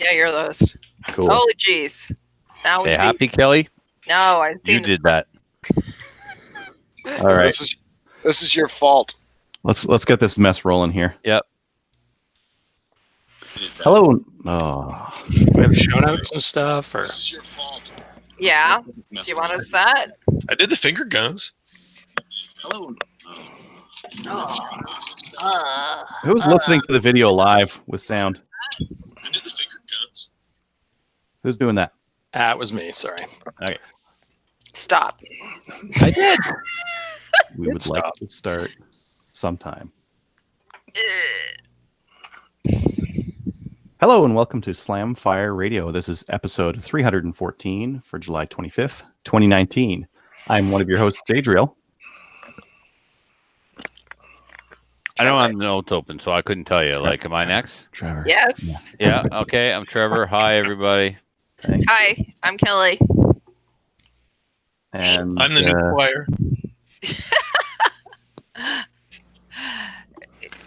Yeah, you're the host. Cool. Holy jeez. Now we Hey, see. happy Kelly. No, I've seen You did that. All right. This is your fault. Let's get this mess rolling here. Yep. Hello. Oh. We have show notes and stuff, or This is your fault. Yeah. Do you want to set? I did the finger guns. Hello. Who's listening to the video live with sound? I did the finger guns. Who's doing that? it was me. Sorry, Okay. Stop. I did. We would like Stop. to start sometime. Hello and welcome to Slam Fire Radio. This is episode 314 for July 25th, 2019. I'm one of your hosts, Adriel. I don't have the notes open, so I couldn't tell you. Like, am I next? Trevor. Yes. Yeah. Okay. I'm Trevor. Hi, everybody. Thanks. Hi, I'm Kelly. And I'm the new choir.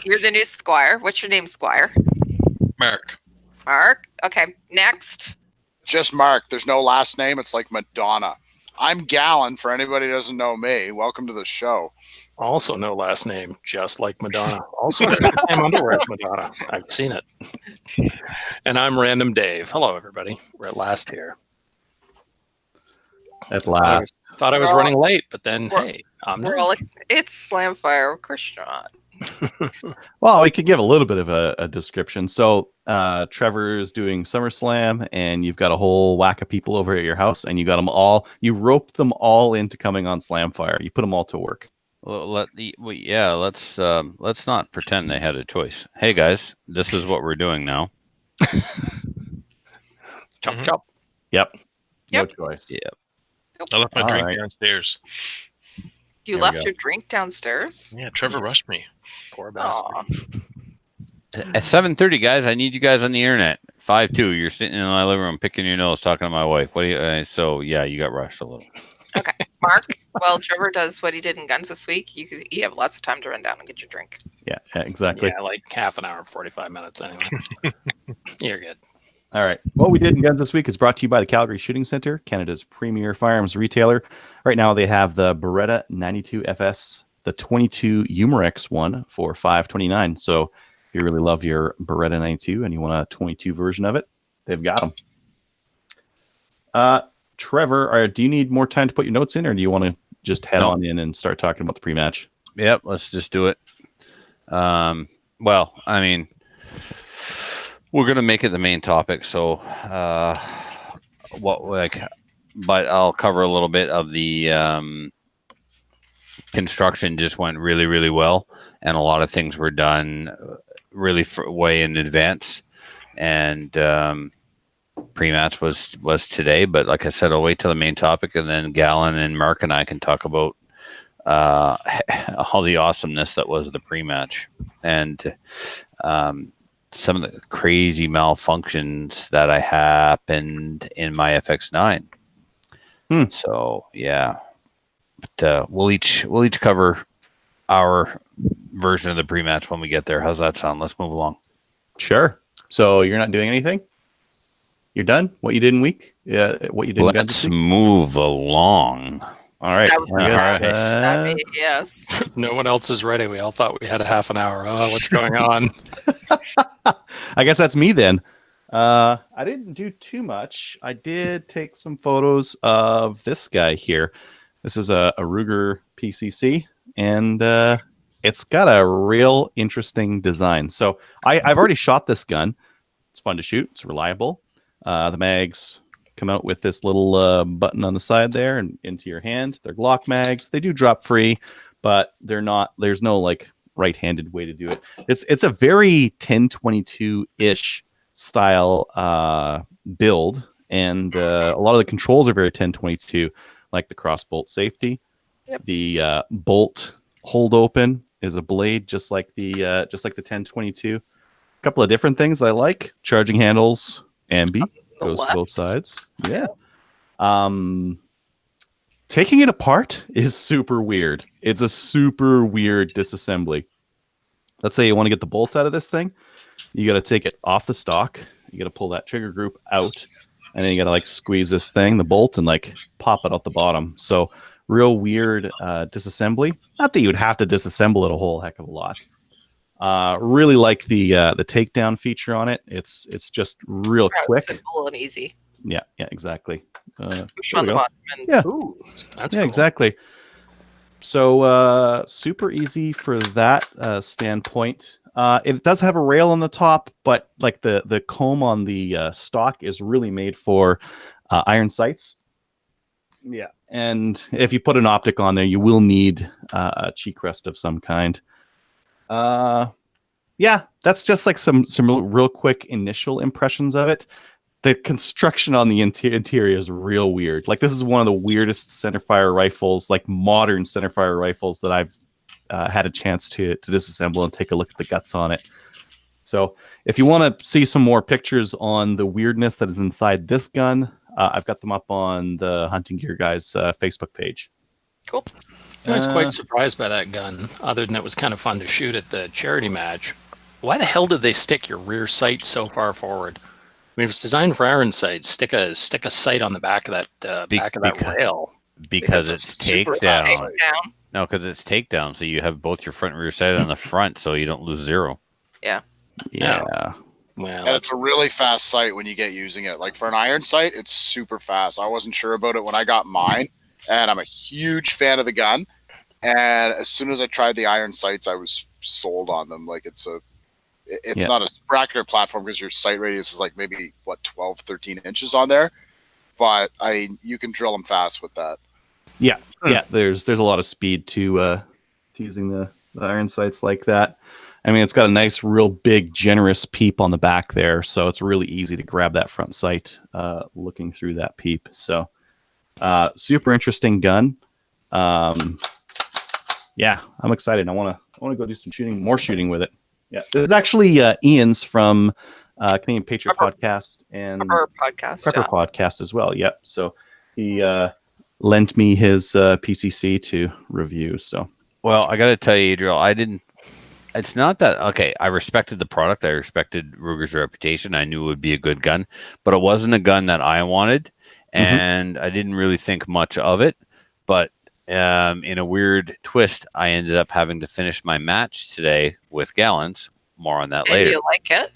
You're the new Squire. What's your name, Squire? Mark. Mark. Okay. Next. Just Mark. There's no last name. It's like Madonna. I'm Gallon, for anybody who doesn't know me. Welcome to the show. Also, no last name, just like Madonna. Also, I'm underwear as Madonna. I've seen it. And I'm Random Dave. Hello, everybody. We're at last here. at last. Thought I was running late, but then hey, I'm We're all like, it's Slamfire. Of course you're not. Well, we could give a little bit of a description. So Trevor's doing SummerSlam, and you've got a whole whack of people over at your house, and you got them all. You roped them all into coming on Slamfire. You put them all to work. Well, let's not pretend they had a choice. Hey, guys, this is what we're doing now. chop Mhm. chop. Yep. No Yep. choice. Yeah. I left my All drink right. downstairs. You There we left go. your drink downstairs? Yeah, Trevor rushed me. Poor bastard. Aw. At 7:30, guys, I need you guys on the internet. 5:02, you're sitting in my living room picking your nose, talking to my wife. What do you? So yeah, you got rushed a little. Mark, well, Trevor does what he did in Guns this week. You have lots of time to run down and get your drink. Yeah, exactly. Yeah, like half an hour, 45 minutes anyway. You're good. All right. What we did in Guns this week is brought to you by the Calgary Shooting Center, Canada's premier firearms retailer. Right now, they have the Beretta 92 FS, the 22 Umarex one for $529. So if you really love your Beretta 92 and you want a 22 version of it, they've got them. Trevor, do you need more time to put your notes in, or do you want to just head on in and start talking about the pre-match? Yep, let's just do it. Well, I mean, we're gonna make it the main topic. So, but I'll cover a little bit of the construction. Just went really, really well, and a lot of things were done really way in advance. And pre-match was today, but like I said, I'll wait till the main topic, and then Gallon and Mark and I can talk about all the awesomeness that was the pre-match and some of the crazy malfunctions that I happened in my FX9. So yeah, but we'll each cover our version of the pre-match when we get there. How's that sound? Let's move along. Sure. So you're not doing anything? You're done? What you did in week? Yeah, what you did in Guns this Let's week? move along. All right. That was I guess nice. I mean, yes. No one else is ready. We all thought we had a half an hour. Oh, what's going on? I guess that's me then. I didn't do too much. I did take some photos of this guy here. This is a Ruger PCC, and it's got a real interesting design. So I've already shot this gun. It's fun to shoot. It's reliable. The mags come out with this little button on the side there and into your hand. They're Glock mags. They do drop free, but they're not. There's no like right-handed way to do it. It's a very 1022-ish style build, and a lot of the controls are very 1022, like the cross bolt safety. Yep. The bolt hold open is a blade, just like the 1022. A couple of different things I like: charging handles, ambi goes to left. both sides. Yeah. Taking it apart is super weird. It's a super weird disassembly. Let's say you want to get the bolt out of this thing. You got to take it off the stock You got to pull that trigger group out, and then you got to like squeeze this thing, the bolt, and like pop it out the bottom. So real weird disassembly. Not that you would have to disassemble it a whole heck of a lot. Really like the takedown feature on it. It's just real quick. Simple and easy. Yeah, exactly. Push there on we the go. bottom and Yeah. Ooh, that's Yeah, cool. exactly. So super easy for that standpoint. It does have a rail on the top, but like the comb on the stock is really made for iron sights. Yeah, and if you put an optic on there, you will need a cheek rest of some kind. Yeah, that's just like some real quick initial impressions of it. The construction on the interior is real weird. Like this is one of the weirdest centerfire rifles, like modern centerfire rifles that I've had a chance to disassemble and take a look at the guts on it. So if you want to see some more pictures on the weirdness that is inside this gun, I've got them up on the Hunting Gear Guys Facebook page. cool. I was quite surprised by that gun, other than it was kind of fun to shoot at the charity match. Why the hell did they stick your rear sight so far forward? I mean, if it's designed for iron sights, stick a sight on the back of that rail. Because It's it's a super takedown. fast Takedown. No, because it's takedown, so you have both your front and rear sight on the front, so you don't lose zero. Yeah. Well, And it's a really fast sight when you get using it. Like for an iron sight, it's super fast. I wasn't sure about it when I got mine, and I'm a huge fan of the gun. And as soon as I tried the iron sights, I was sold on them. Like it's Yeah. not a bracket or platform because your sight radius is like maybe 12, 13 inches on there. But you can drill them fast with that. Yeah, there's a lot of speed to using the iron sights like that. I mean, it's got a nice, real big, generous peep on the back there, so it's really easy to grab that front sight looking through that peep. So, super interesting gun. Yeah, I'm excited. I want to go do some more shooting with it. Yeah, this is actually Ian's from Canadian Patriot Podcast and Our podcast. Prepper Podcast as well. Yep. So he lent me his PCC to review. So Well, I got to tell you, Adriel, it's not that, okay, I respected the product. I respected Ruger's reputation. I knew it would be a good gun, but it wasn't a gun that I wanted, and I didn't really think much of it. But in a weird twist, I ended up having to finish my match today with Gallons. More on that Do later. you like it?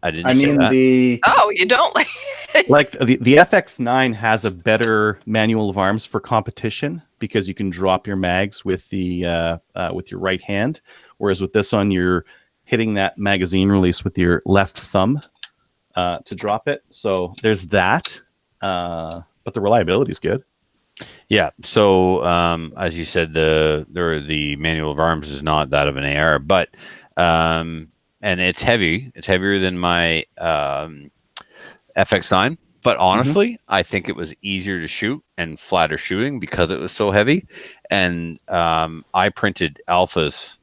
I didn't I say mean, that. Oh, you don't like it? the FX9 has a better manual of arms for competition because you can drop your mags with your right hand, whereas with this one, you're hitting that magazine release with your left thumb to drop it. So there's that, but the reliability is good. Yeah. So as you said, the manual of arms is not that of an AR, but and it's heavy. It's heavier than my FX9. But honestly, I think it was easier to shoot and flatter shooting because it was so heavy. And I printed alphas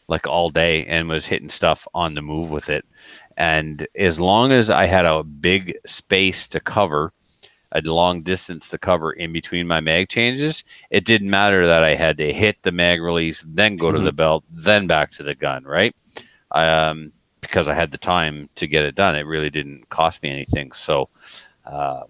like all day and was hitting stuff on the move with it. And as long as I had a big space to cover, a long distance to cover in between my mag changes, it didn't matter that I had to hit the mag release, then go to the belt, then back to the gun, right? Because I had the time to get it done. It really didn't cost me anything. So I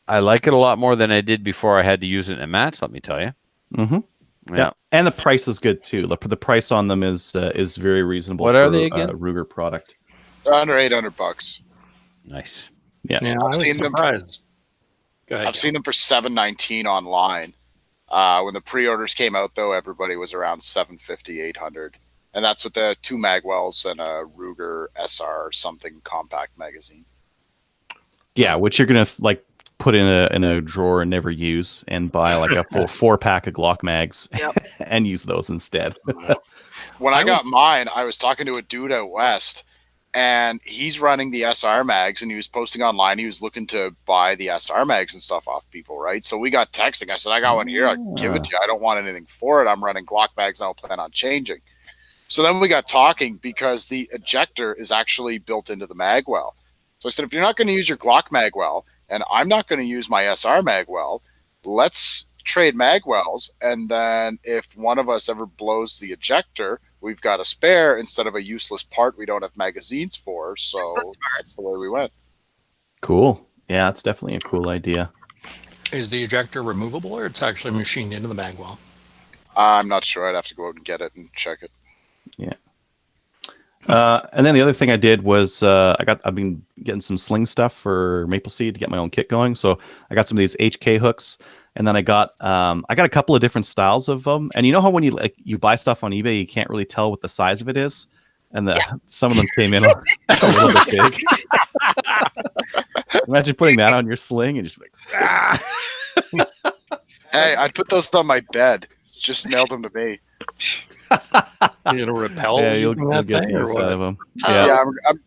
like it a lot more than I did before I had to use it in a match, let me tell you. Yeah, and the price is good too. The price on them is very reasonable. What for are they again? A Ruger product. They're under $800. Nice. yeah, I was seen them- surprised. Go ahead. I've seen them for $719 online. When the pre-orders came out, though, everybody was around $750, $800, and that's with the 2 magwells and a Ruger SR or something compact magazine. Yeah, which you're gonna like put in a drawer and never use, and buy like a full 4-pack of Glock mags and use those instead. When I got mine, I was talking to a dude out west, and he's running the SR mags, and he was posting online. He was looking to buy the SR mags and stuff off people, right? So we got texting. I said, I got one here. I'll give it to you. I don't want anything for it. I'm running Glock mags, and I don't plan on changing. So then we got talking because the ejector is actually built into the magwell. So I said, if you're not going to use your Glock magwell, and I'm not going to use my SR magwell, let's trade magwells. And then if one of us ever blows the ejector, we've got a spare instead of a useless part we don't have magazines for. So that's the way we went. Cool. Yeah, it's definitely a cool idea. Is the ejector removable, or it's actually machined into the mag well? I'm not sure. I'd have to go out and get it and check it. Yeah. And then the other thing I did was I've been getting some sling stuff for Maple Seed to get my own kit going. So I got some of these HK hooks, and then I got a couple of different styles of them. And you know how when you buy stuff on eBay, you can't really tell what the size of it is, and some of them came in a little bit big. Imagine putting that on your sling and just like, Hey, I'd put those on my bed. Just mail them to me. You're gonna repel? yeah, you'll using that get thing, the or use what? out of them. Oh. Yeah,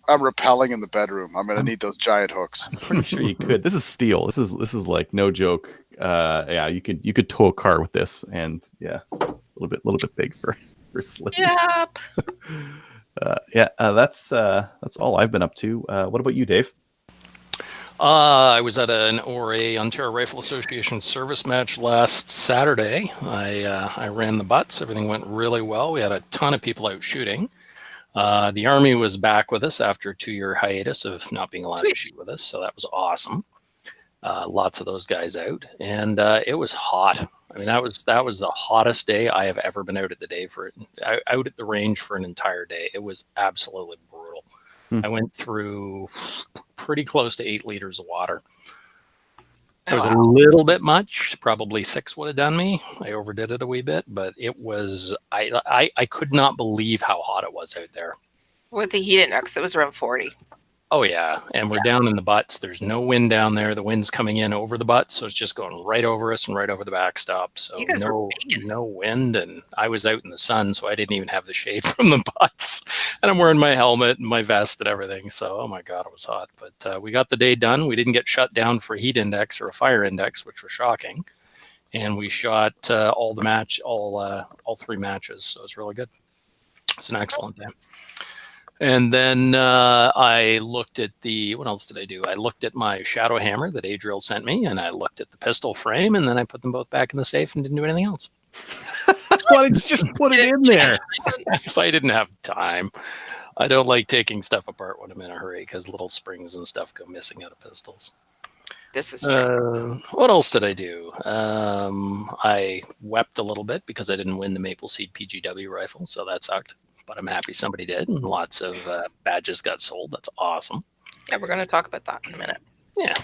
I'm repelling in the bedroom. I'm gonna need those giant hooks. I'm pretty sure you could. This is steel. This is like no joke. Yeah, you could tow a car with this, and yeah, a little bit big for sling. Yep. That's all I've been up to. What about you, Dave? I was at an ORA, Ontario Rifle Association service match last Saturday. I ran the butts. Everything went really well. We had a ton of people out shooting. The Army was back with us after a 2-year hiatus of not being allowed to shoot with us, so that was awesome. Lots of those guys out, and it was hot. I mean, that was the hottest day I have ever been out at out at the range for an entire day. It was absolutely brutal. I went through pretty close to 8 liters of water. It was a little bit much. Probably 6 would have done me. I overdid it a wee bit, but it was. I could not believe how hot it was out there. With the heat index, it was around 40. Oh yeah, and we're down in the butts. There's no wind down there. The wind's coming in over the butts, so it's just going right over us and right over the backstop. So You guys were banging. no wind, and I was out in the sun, so I didn't even have the shade from the butts. And I'm wearing my helmet and my vest and everything. So oh my god, it was hot. But we got the day done. We didn't get shut down for a heat index or a fire index, which was shocking. And we shot all 3 matches, so it was really good. It's an excellent day. And then I looked at what else did I do? I looked at my shadow hammer that Adriel sent me, and I looked at the pistol frame, and then I put them both back in the safe and didn't do anything else. Why did you just put it in there? Because I didn't have time. I don't like taking stuff apart when I'm in a hurry because little springs and stuff go missing out of pistols. This is What else did I do? I wept a little bit because I didn't win the Maple Seed PGW rifle, so that sucked. But I'm happy somebody did, and lots of badges got sold. That's awesome. Yeah, we're going to talk about that in a minute. Yeah.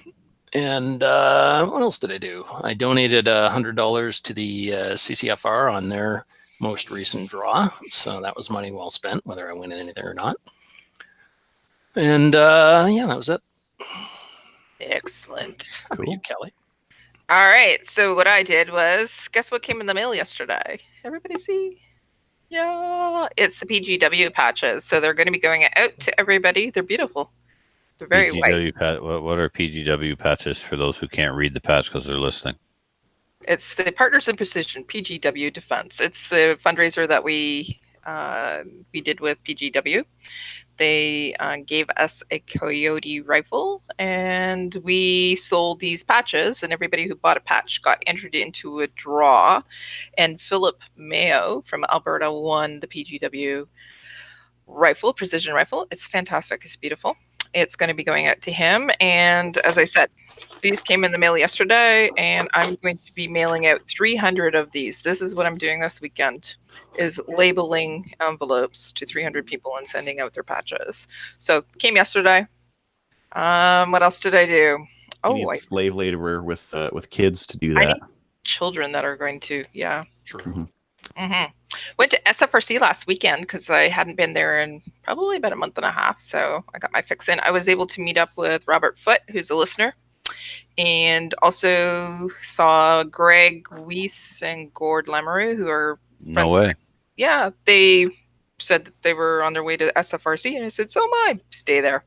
And what else did I do? I donated $100 to the CCFR on their most recent draw. So that was money well spent, whether I win anything or not. And yeah, that was it. Excellent. How about you, Kelly? All right. So what I did was, guess what came in the mail yesterday? Everybody see? Yeah, it's the PGW patches. So they're going to be going out to everybody. They're beautiful. They're very white. What are PGW patches for those who can't read the patch because they're listening? It's the Partners in Precision, PGW Defense. It's the fundraiser that we did with PGW. They gave us a Coyote rifle, and we sold these patches, and everybody who bought a patch got entered into a draw. And Philip Mayo from Alberta won the PGW rifle, precision rifle. It's fantastic. It's beautiful. It's going to be going out to him. And as I said, these came in the mail yesterday, and I'm going to be mailing out 300 of these. This is what I'm doing this weekend, is labeling envelopes to 300 people and sending out their patches. So came yesterday. What else did I do? You need slave labor with kids to do that. I need children that are going to, yeah. True. Went to SFRC last weekend because I hadn't been there in probably about a month and a half. So I got my fix in. I was able to meet up with Robert Foote, who's a listener, and also saw Greg Weiss and Gord Lamoureux, who are No way. yeah, they said that they were on their way to SFRC, and I said, so am I. Stay there.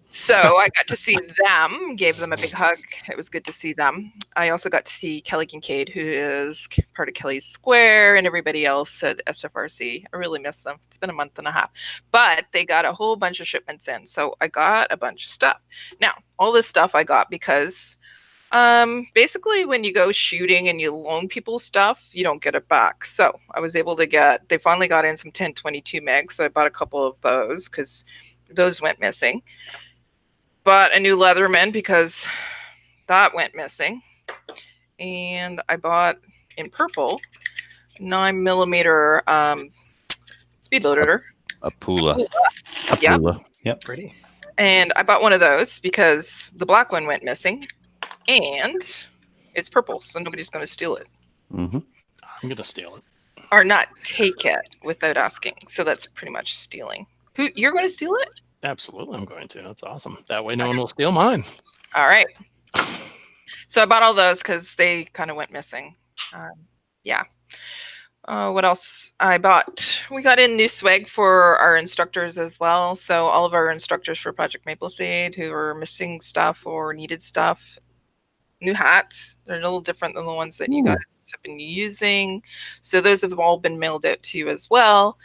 So I got to see them, gave them a big hug. It was good to see them. I also got to see Kelly Kincaid, who is part of Kelly's Square, and everybody else at SFRC. I really miss them. It's been a month and a half. But they got a whole bunch of shipments in, so I got a bunch of stuff. Now, all this stuff I got because Basically, when you go shooting and you loan people stuff, you don't get it back. So I was able to they finally got in some 1022 megs. So I bought a couple of those because those went missing. Bought a new Leatherman because that went missing. And I bought in purple 9mm speed loader. A Pula. Yeah. Apula. Yep. Pretty. And I bought one of those because the black one went missing. And it's purple, so nobody's going to steal it. Mm-hmm. I'm gonna steal it. Or not take it without asking. So that's pretty much stealing. You're going to steal it? Absolutely, I'm going to. That's awesome. That way, no one will steal mine. All right. So I bought all those because they kind of went missing. Yeah. What else I bought? We got in new swag for our instructors as well. So all of our instructors for Project Maple Seed who are missing stuff or needed stuff. New hats. They're a little different than the ones that you guys have been using. So those have all been mailed out to you as well.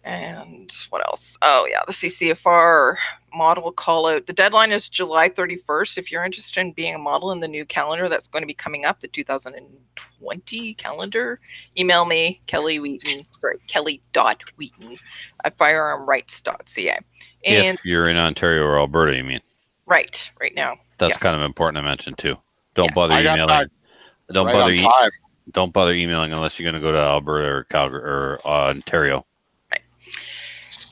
And what else? Oh, yeah, the CCFR model call out. The deadline is July 31st. If you're interested in being a model in the new calendar that's going to be coming up, the 2020 calendar, email me, Kelly.Wheaton at firearmrights.ca. And If you're in Ontario or Alberta, you mean? right now. That's Yes. kind of important to mention too. Don't Yes. bother I got emailing. back Don't right bother. on time. Don't bother emailing unless you're going to go to Alberta or Calgary or Ontario.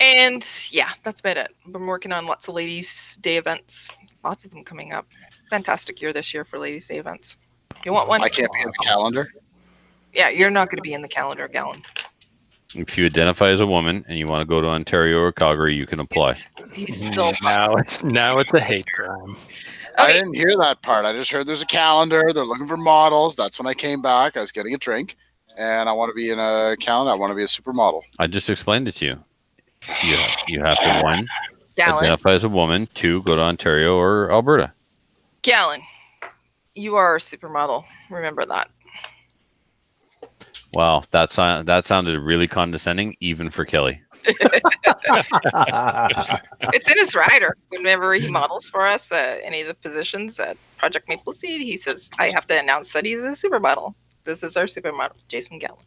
And yeah, that's about it. Been working on lots of Ladies' Day events. Lots of them coming up. Fantastic year this year for Ladies' Day events. You want one? I can't be in the calendar. Yeah, you're not going to be in the calendar, Gallon. If you identify as a woman and you want to go to Ontario or Calgary, you can apply. He's still Now it's a hate crime. I okay. didn't hear that part. I just heard there's a calendar. They're looking for models. That's when I came back. I was getting a drink, and I want to be in a calendar. I want to be a supermodel. I just explained it to you. You have to, one, Gallon. identify as a woman. Two, go to Ontario or Alberta. Gallon. You are a supermodel. Remember that. Wow, that sounded really condescending, even for Kelly. It's in his rider. Whenever he models for us any of the positions at Project Maple Seed, he says, I have to announce that he's a supermodel. This is our supermodel, Jason Gallon.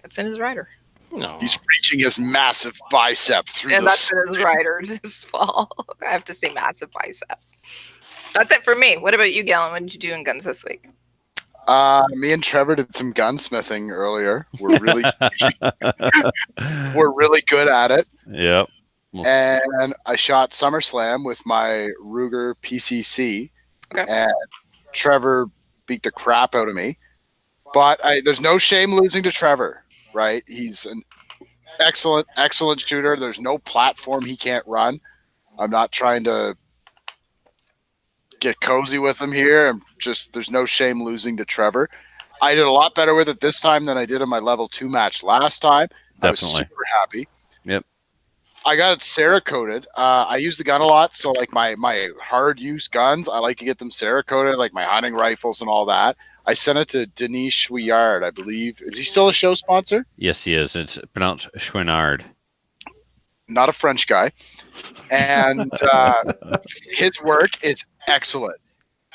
It's in his rider. No. He's reaching his massive bicep through And the that's in his rider this fall. I have to say massive bicep. That's it for me. What about you, Gallon? What did you do in guns this week? Me and Trevor did some gunsmithing earlier. We're really good at it. Yep. And I shot SummerSlam with my Ruger PCC. Okay. And Trevor beat the crap out of me. But there's no shame losing to Trevor, right? He's an excellent shooter. There's no platform he can't run. I'm not trying to get cozy with him here. There's no shame losing to Trevor. I did a lot better with it this time than I did in my level 2 match last time. I was Definitely. super happy. Yep. I got it Cerakoted. I use the gun a lot, so like my hard use guns, I like to get them Cerakoted, like my hunting rifles and all that. I sent it to Denis Chouillard, I believe. Is he still a show sponsor? Yes, he is. It's pronounced Chouinard. Not a French guy. And his work is excellent.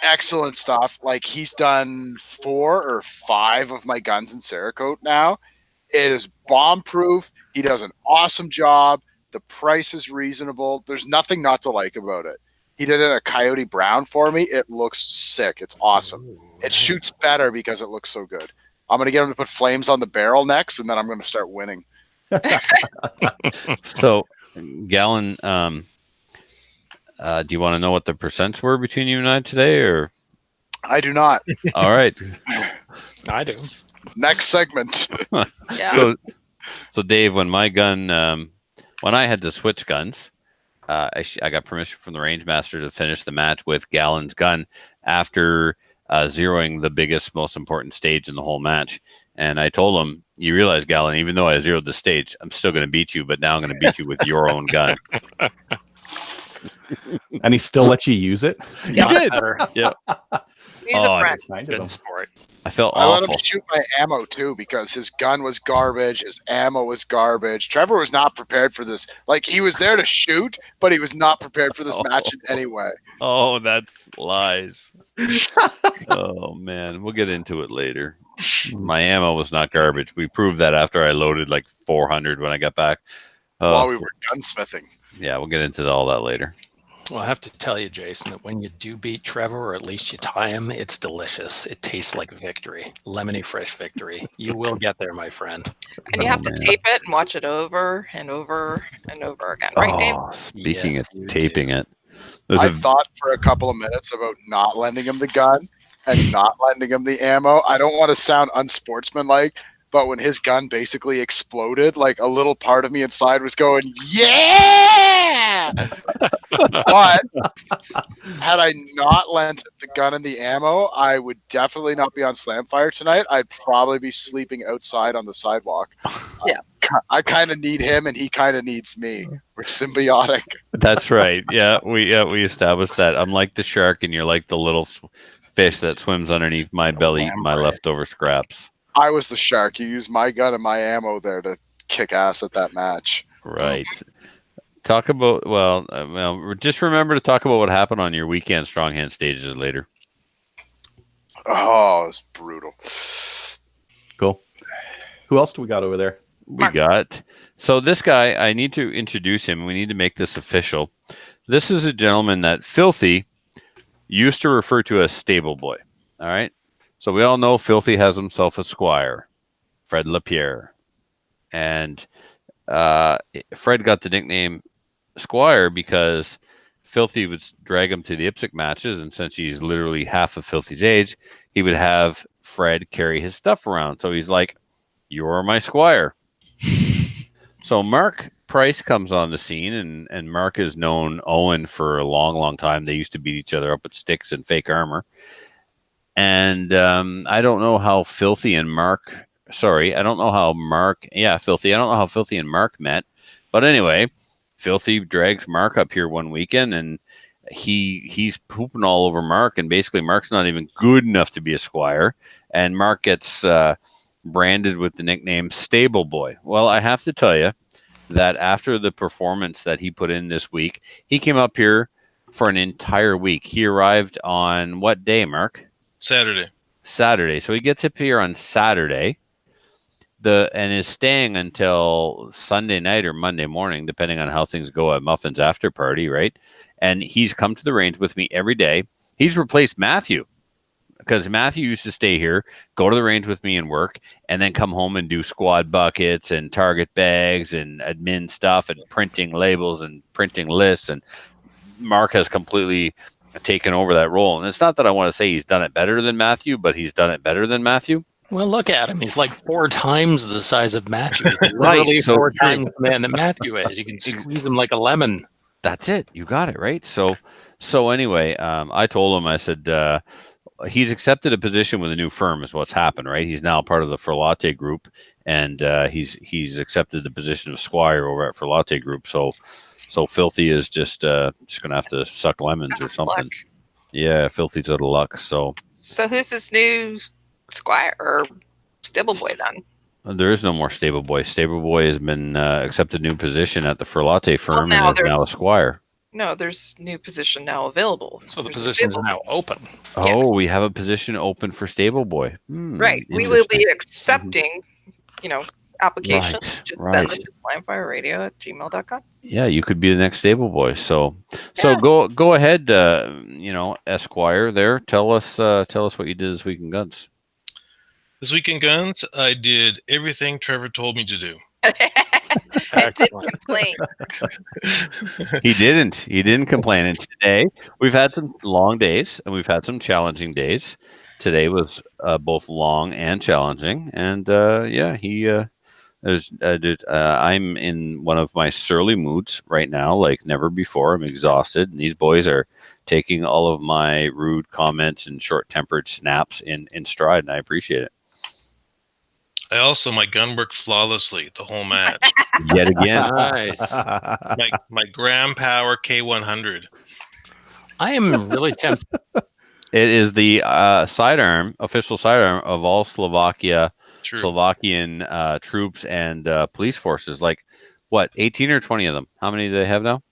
Excellent stuff. Like he's done 4 or 5 of my guns in Cerakote now. It is bomb proof. He does an awesome job. The price is reasonable. There's nothing not to like about it. He did it in a Coyote Brown for me. It looks sick. It's awesome. It shoots better because it looks so good. I'm going to get him to put flames on the barrel next, and then I'm going to start winning. So, Gallon, do you want to know what the percents were between you and I today, or? I do not. All right. I do. Next segment. Yeah. So Dave, when my gun, when I had to switch guns, I got permission from the range master to finish the match with Gallon's gun after zeroing the biggest, most important stage in the whole match. And I told him, you realize, Gallon, even though I zeroed the stage, I'm still going to beat you, but now I'm going to beat you with your own gun. And he still lets you use it? Yeah. He did. Yeah. He's Oh, a friend. Kind of Good them. sport. I felt I let awful. him shoot my ammo too because his gun was garbage, his ammo was garbage. Trevor was not prepared for this. Like he was there to shoot, but he was not prepared for this match in any way. Oh, that's lies. Oh man, we'll get into it later. My ammo was not garbage. We proved that after I loaded like 400 when I got back. While we were gunsmithing. Yeah, we'll get into all that later. Well, I have to tell you, Jason, that when you do beat Trevor, or at least you tie him, it's delicious. It tastes like victory, lemony fresh victory. You will get there, my friend. And you have to man. tape it and watch it over and over and over again. Right, Dave? Oh, speaking Yes, of you taping do. it, there's I a thought for a couple of minutes about not lending him the gun and not lending him the ammo. I don't want to sound unsportsmanlike, but when his gun basically exploded, like a little part of me inside was going, yeah! But had I not lent the gun and the ammo, I would definitely not be on Slamfire tonight. I'd probably be sleeping outside on the sidewalk. Yeah. I kind of need him and he kind of needs me. We're symbiotic. That's right. Yeah, we established that. I'm like the shark, and you're like the little fish that swims underneath my belly, eating my leftover scraps. I was the shark. You used my gun and my ammo there to kick ass at that match. Right. Talk about well, just remember to talk about what happened on your weekend strong hand stages later. Oh, it's brutal. Cool. Who else do we got over there? We got so this guy. I need to introduce him. We need to make this official. This is a gentleman that Filthy used to refer to as Stable Boy. All right. So we all know Filthy has himself a squire, Fred Lapierre, and Fred got the nickname Squire because Filthy would drag him to the IPSC matches, and since he's literally half of Filthy's age, he would have Fred carry his stuff around. So he's like, "You're my squire." So Mark Price comes on the scene, and Mark has known Owen for a long, long time. They used to beat each other up with sticks and fake armor. And I don't know how Filthy and Mark. Sorry, I don't know how Mark. Yeah, Filthy. I don't know how Filthy and Mark met. But anyway, Filthy drags Mark up here one weekend, and he's pooping all over Mark. And basically, Mark's not even good enough to be a squire. And Mark gets branded with the nickname Stable Boy. Well, I have to tell you that after the performance that he put in this week, he came up here for an entire week. He arrived on what day, Mark? Saturday. So he gets up here on Saturday, and is staying until Sunday night or Monday morning, depending on how things go at Muffin's after party, right? And he's come to the range with me every day. He's replaced Matthew because Matthew used to stay here, go to the range with me and work, and then come home and do squad buckets and target bags and admin stuff and printing labels and printing lists. And Mark has completely taken over that role. And it's not that I want to say he's done it better than Matthew, but he's done it better than Matthew. Well, look at him. He's like 4 times the size of Matthew. He's literally so 4 times the man that Matthew is. You can squeeze him like a lemon. That's it. You got it, right? So anyway, I told him, I said, he's accepted a position with a new firm is what's happened, right? He's now part of the Ferlate Group, and he's accepted the position of squire over at Ferlate Group. So Filthy is just going to have to suck lemons or something. Luck. Yeah, Filthy's out of luck. So who's this new squire or stable boy then? there is no more Stable Boy. Stable Boy has been accepted a new position at the Ferlate firm now and is now a squire. No, there's new position now available. So the There's position's stable- now open. Yes. Oh, we have a position open for Stable Boy. Right. We will be accepting, applications. Right, Just right. send them to slamfireradio@gmail.com. Yeah, you could be the next Stable Boy. So Yeah. go ahead, Esquire. There, tell us what you did this week in Guns. This week in Guns, I did everything Trevor told me to do. I did complain. He didn't complain. And today we've had some long days and we've had some challenging days. Today was both long and challenging, and I'm in one of my surly moods right now, like never before. I'm exhausted, and these boys are taking all of my rude comments and short-tempered snaps in stride, and I appreciate it. My gun worked flawlessly the whole match. Yet again. Nice. my Graham Power K100. I am really tempted. It is the sidearm, official sidearm of all True. Slovakian troops and police forces. Like, what, 18 or 20 of them? How many do they have now?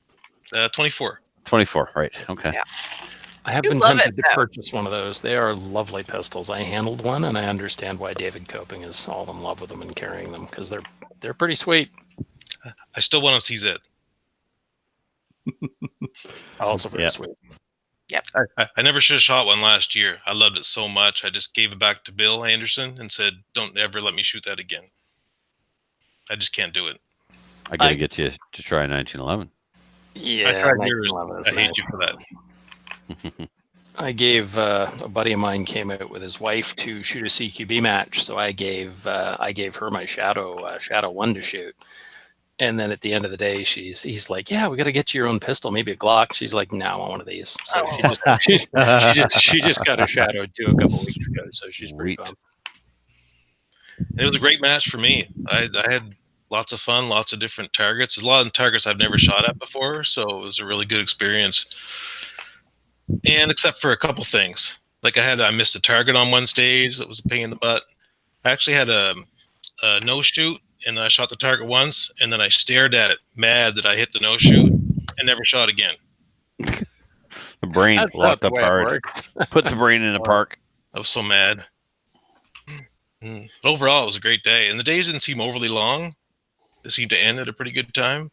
24. 24, right? Okay. Yeah. I have You been love tempted it, to though. purchase one of those. They are lovely pistols. I handled one, and I understand why David Coping is all in love with them and carrying them because they're pretty sweet. I still want to see it. Also very Yeah. sweet. I never should have shot one last year. I loved it so much. I just gave it back to Bill Anderson and said, "Don't ever let me shoot that again." I just can't do it. I gotta get you to try 1911. Yeah, I tried yours. 1911 is I hate nice. you for that. I gave a buddy of mine came out with his wife to shoot a CQB match, so I gave her my Shadow 1 to shoot. And then at the end of the day, he's like, "Yeah, we got to get you your own pistol, maybe a Glock." She's like, "No, I want one of these." So she just got a Shadow 2 a couple weeks ago, so she's pretty Sweet. pumped. It was a great match for me. I had lots of fun, lots of different targets. A lot of targets I've never shot at before, so it was a really good experience. And except for a couple things, like I missed a target on one stage that was a pain in the butt. I actually had a no shoot, and I shot the target once, and then I stared at it, mad that I hit the no shoot, and never shot again. The brain That's not locked the up way it hard. works. Put the brain in a park. I was so mad. But overall, it was a great day, and the days didn't seem overly long. They seemed to end at a pretty good time.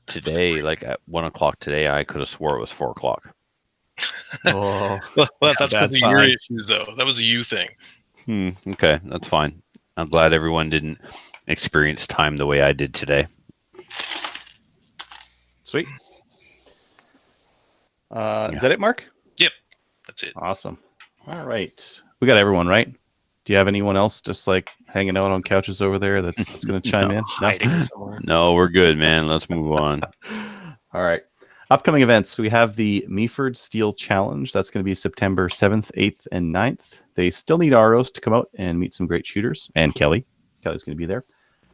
Today, like at 1 o'clock today, I could have swore it was 4 o'clock. Oh, Well, that's bad because of your sign. issues, though. That was a you thing. Okay, that's fine. I'm glad everyone didn't experience time the way I did today. sweet. Is that it, Mark? That's it. Awesome. All right. We got everyone, right? Do you have anyone else just like hanging out on couches over there that's going to chime in? No? Hiding somewhere. No, we're good, man. Let's move on. All right. Upcoming events. We have the Meaford Steel Challenge. That's going to be September 7th, 8th, and 9th. They still need ROs to come out and meet some great shooters. And Kelly. Kelly's going to be there.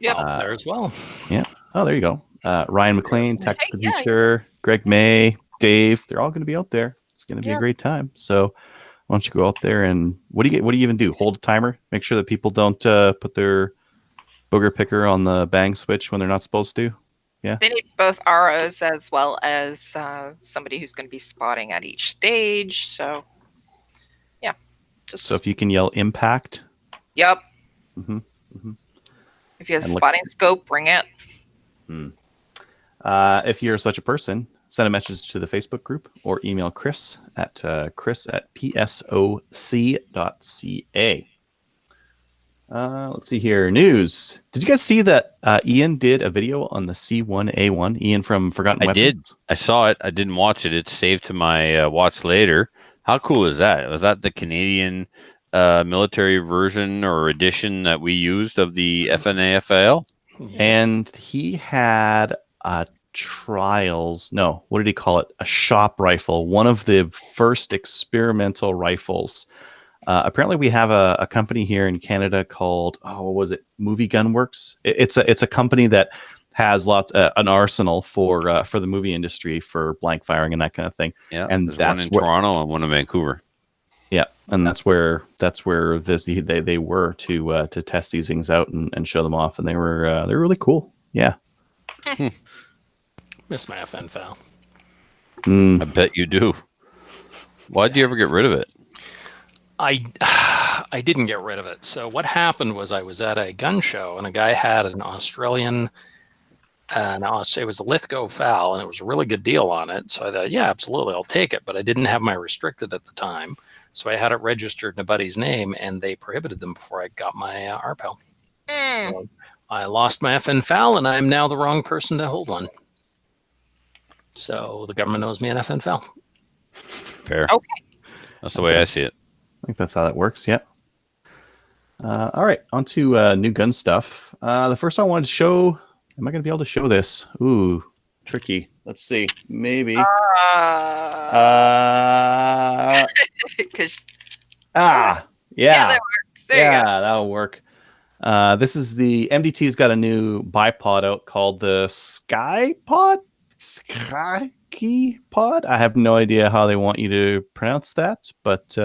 Yep. There as well. Oh, there you go. Ryan McLean, Tech Hey, the yeah. Future, Greg May, Dave. They're all going to be out there. It's going to be Yeah. a great time. So why don't you go out there and what do you even do? Hold a timer. Make sure that people don't put their booger picker on the bang switch when they're not supposed to. They need both ROs as well as somebody who's going to be spotting at each stage. So, yeah. Just, So if you can yell impact. yep. Mhm. If you have a And look- spotting scope, bring it. If you're such a person, send a message to the Facebook group or email Chris at psoc.ca. Let's see here. News. Did you guys see that Ian did a video on the C1A1? Ian from Forgotten I Weapons? did. I saw it. I didn't watch it. It's saved to my watch later. How cool is that? Was that the Canadian military version or edition that we used of the FNAFL? And he had a trials. No, what did he call it? A shop rifle. One of the first experimental rifles. Apparently, we have a company here in Canada called what was it? Movie Gun Works. It's a company that has lots an arsenal for the movie industry for blank firing and that kind of thing. Yeah, And there's one that's in what- Toronto and one in Vancouver. Yeah, and that's where they were to test these things out and show them off, and they were really cool. Yeah. Miss my FN foul. Mm. I bet you do. Why'd you ever get rid of it? I didn't get rid of it. So what happened was I was at a gun show and a guy had an Australian, it was a Lithgow FAL and it was a really good deal on it. So I thought, yeah, absolutely, I'll take it. But I didn't have my restricted at the time. So I had it registered in a buddy's name and they prohibited them before I got my RPEL. Mm. So I lost my FN FAL and I'm now the wrong person to hold one. So the government owes me an FN FAL. Fair. Okay. That's the way I see it. I think that's how that works. Yeah. All right. On to new gun stuff. The first one I wanted to show. Am I going to be able to show this? Ooh, tricky. Let's see. Maybe. Because Yeah. that works. There you go. That'll work. This is the MDT's got a new bipod out called the Sky Pod. Skye pod. I have no idea how they want you to pronounce that, but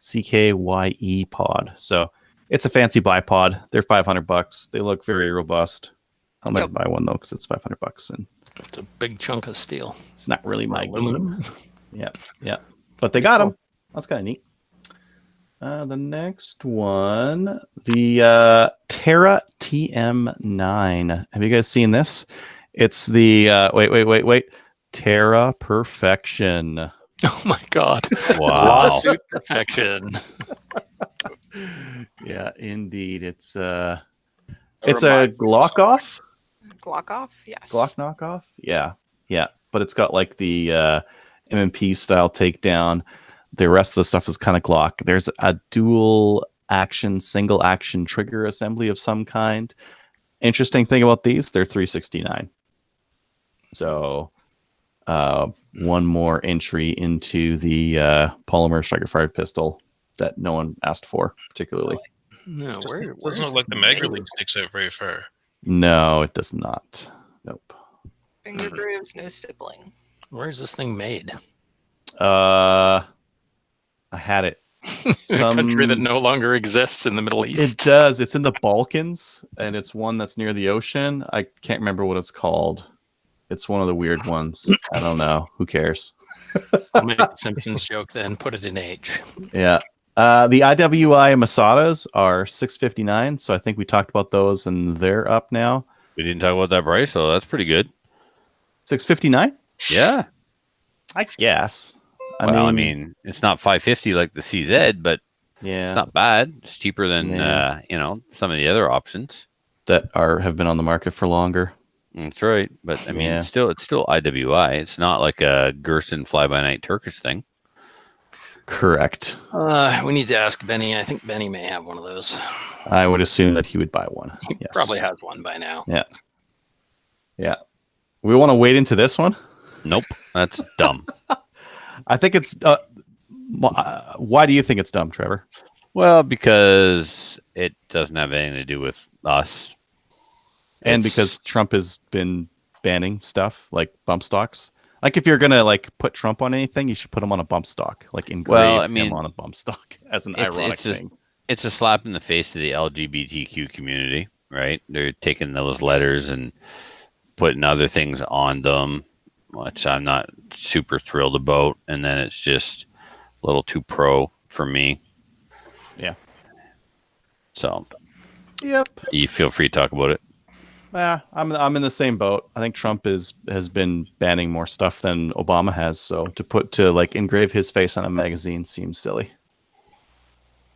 CKYE pod. So it's a fancy bipod. They're $500. They look very robust. I'll never Yep. buy one though because it's $500 and It's a big chunk of steel. it's not really my game. Aluminum. Yeah. But they got them. That's kind of neat. The next one, the Terra TM9. Have you guys seen this? It's the wait. Terra Perfection. Oh my God. Wow. Lawsuit perfection. Yeah, indeed. It's It it's a reminds me of Glock something. off. Glock off? Yes. Glock knockoff? Yeah. But it's got like the MMP style takedown. The rest of the stuff is kind of Glock. There's a dual action, single action trigger assembly of some kind. Interesting thing about these, they're 369. So one more entry into the polymer striker fired pistol that no one asked for particularly. No, where Doesn't look like the mag release sticks out very far. No, it does not. Nope. Finger grooves, no stippling. Where is this thing made? I had it. In a country that Some- no longer exists in the Middle It East. does. It's in the Balkans, and it's one that's near the ocean. I can't remember what it's called. It's one of the weird ones. I don't know. Who cares? I'll make a Simpsons joke then. Put it in H. Yeah. The IWI Masadas are $659, so I think we talked about those, and they're up now. We didn't talk about that price, so that's pretty good. $659? Yeah. I guess. I mean, it's not 550 like the CZ, but yeah, it's not bad. It's cheaper than Yeah. some of the other options. that have been on the market for longer. That's right. But I mean, Yeah. it's still IWI. It's not like a Gerson fly-by-night Turkish thing. Correct. We need to ask Benny. I think Benny may have one of those. I would assume that he would buy one. He Yes. probably has one by now. Yeah. We want to wait into this one. Nope, that's dumb. I think it's. Why do you think it's dumb, Trevor? Well, because it doesn't have anything to do with us. And It's- because Trump has been banning stuff like bump stocks. Like if you're gonna like put Trump on anything, you should put him on a bump stock. Like engrave I mean, him on a bump stock as an it's- ironic it's just- thing. it's a slap in the face to the LGBTQ community, right? They're taking those letters and putting other things on them, which I'm not super thrilled about. And then it's just a little too pro for me. Yeah. So Yep. you feel free to talk about it. Yeah, I'm in the same boat. I think Trump has been banning more stuff than Obama has. So to like engrave his face on a magazine seems silly.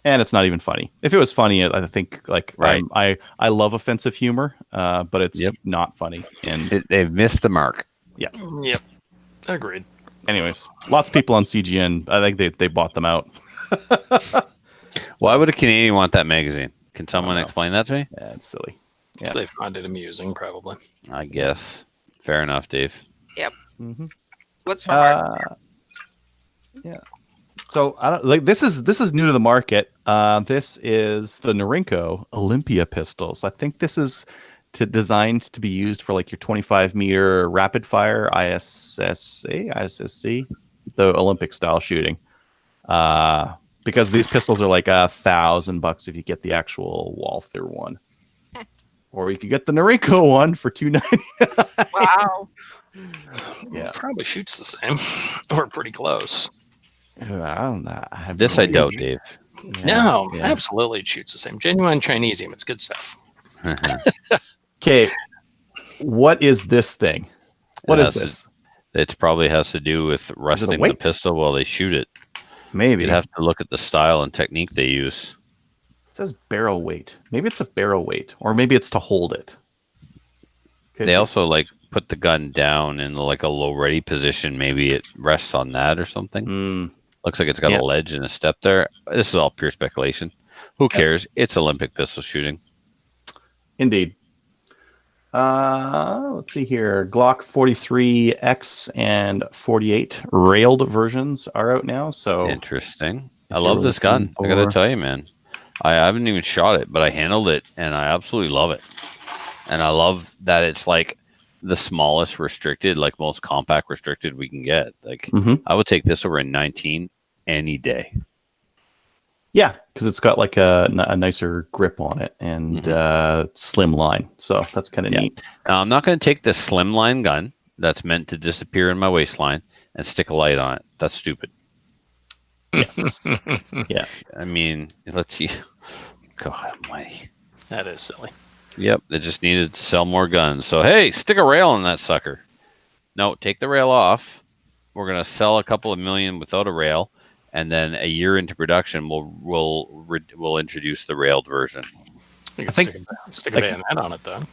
And it's not even funny. If it was funny, I think like Right. I love offensive humor, but it's Yep. not funny. And They've missed the mark. Yep. Agreed. anyways, lots of people on CGN. I think they bought them out. Why would a Canadian want that magazine? Can someone know. explain that to me? Yeah, it's silly. So they find it amusing, probably. I guess. Fair enough, Dave. Mm-hmm. What's from our Yeah. So I don't like this is new to the market. This is the Norinco Olympia pistols. I think this is designed to be used for like your 25-meter rapid fire ISSC, the Olympic style shooting. Because these pistols are like $1,000 if you get the actual Walther one. Or you could get the Norinco one for $290. Wow. Yeah. Probably shoots the same. Or pretty close. I don't know. I have This no I doubt, idea. Dave. Yeah. No, Yeah. absolutely it shoots the same. Genuine Chinesium. It's good stuff. Okay, what is this thing? What is Yes, this? It probably has to do with resting the weight? pistol while they shoot it. Maybe You'd have to look at the style and technique they use. it says barrel weight. Maybe it's a barrel weight, or maybe it's to hold it. Could They be. also like put the gun down in like a low ready position. Maybe it rests on that or something. Mm, Looks like it's got Yeah. a ledge and a step there. This is all pure speculation. Who cares? It's Olympic pistol shooting. indeed. Let's see here. Glock 43X and 48 railed versions are out now. So Interesting. if I love you're this gun. looking I gotta for- tell you, man. I haven't even shot it, but I handled it and I absolutely love it. And I love that it's like the smallest restricted, like most compact restricted we can get. Like Mhm. I would take this over a 19 any day. Yeah, because it's got like a nicer grip on it and slim line. So that's kind of Yeah. neat. Now I'm not going to take the slimline gun that's meant to disappear in my waistline and stick a light on it. That's stupid. Yes. Yeah. I mean, let's see. God almighty. That is silly. Yep, they just needed to sell more guns. So hey, stick a rail on that sucker. No, take the rail off. We're gonna sell a couple of million without a rail, and then a year into production, we'll introduce the railed version. You I can think- stick a like- bayonet on it, then.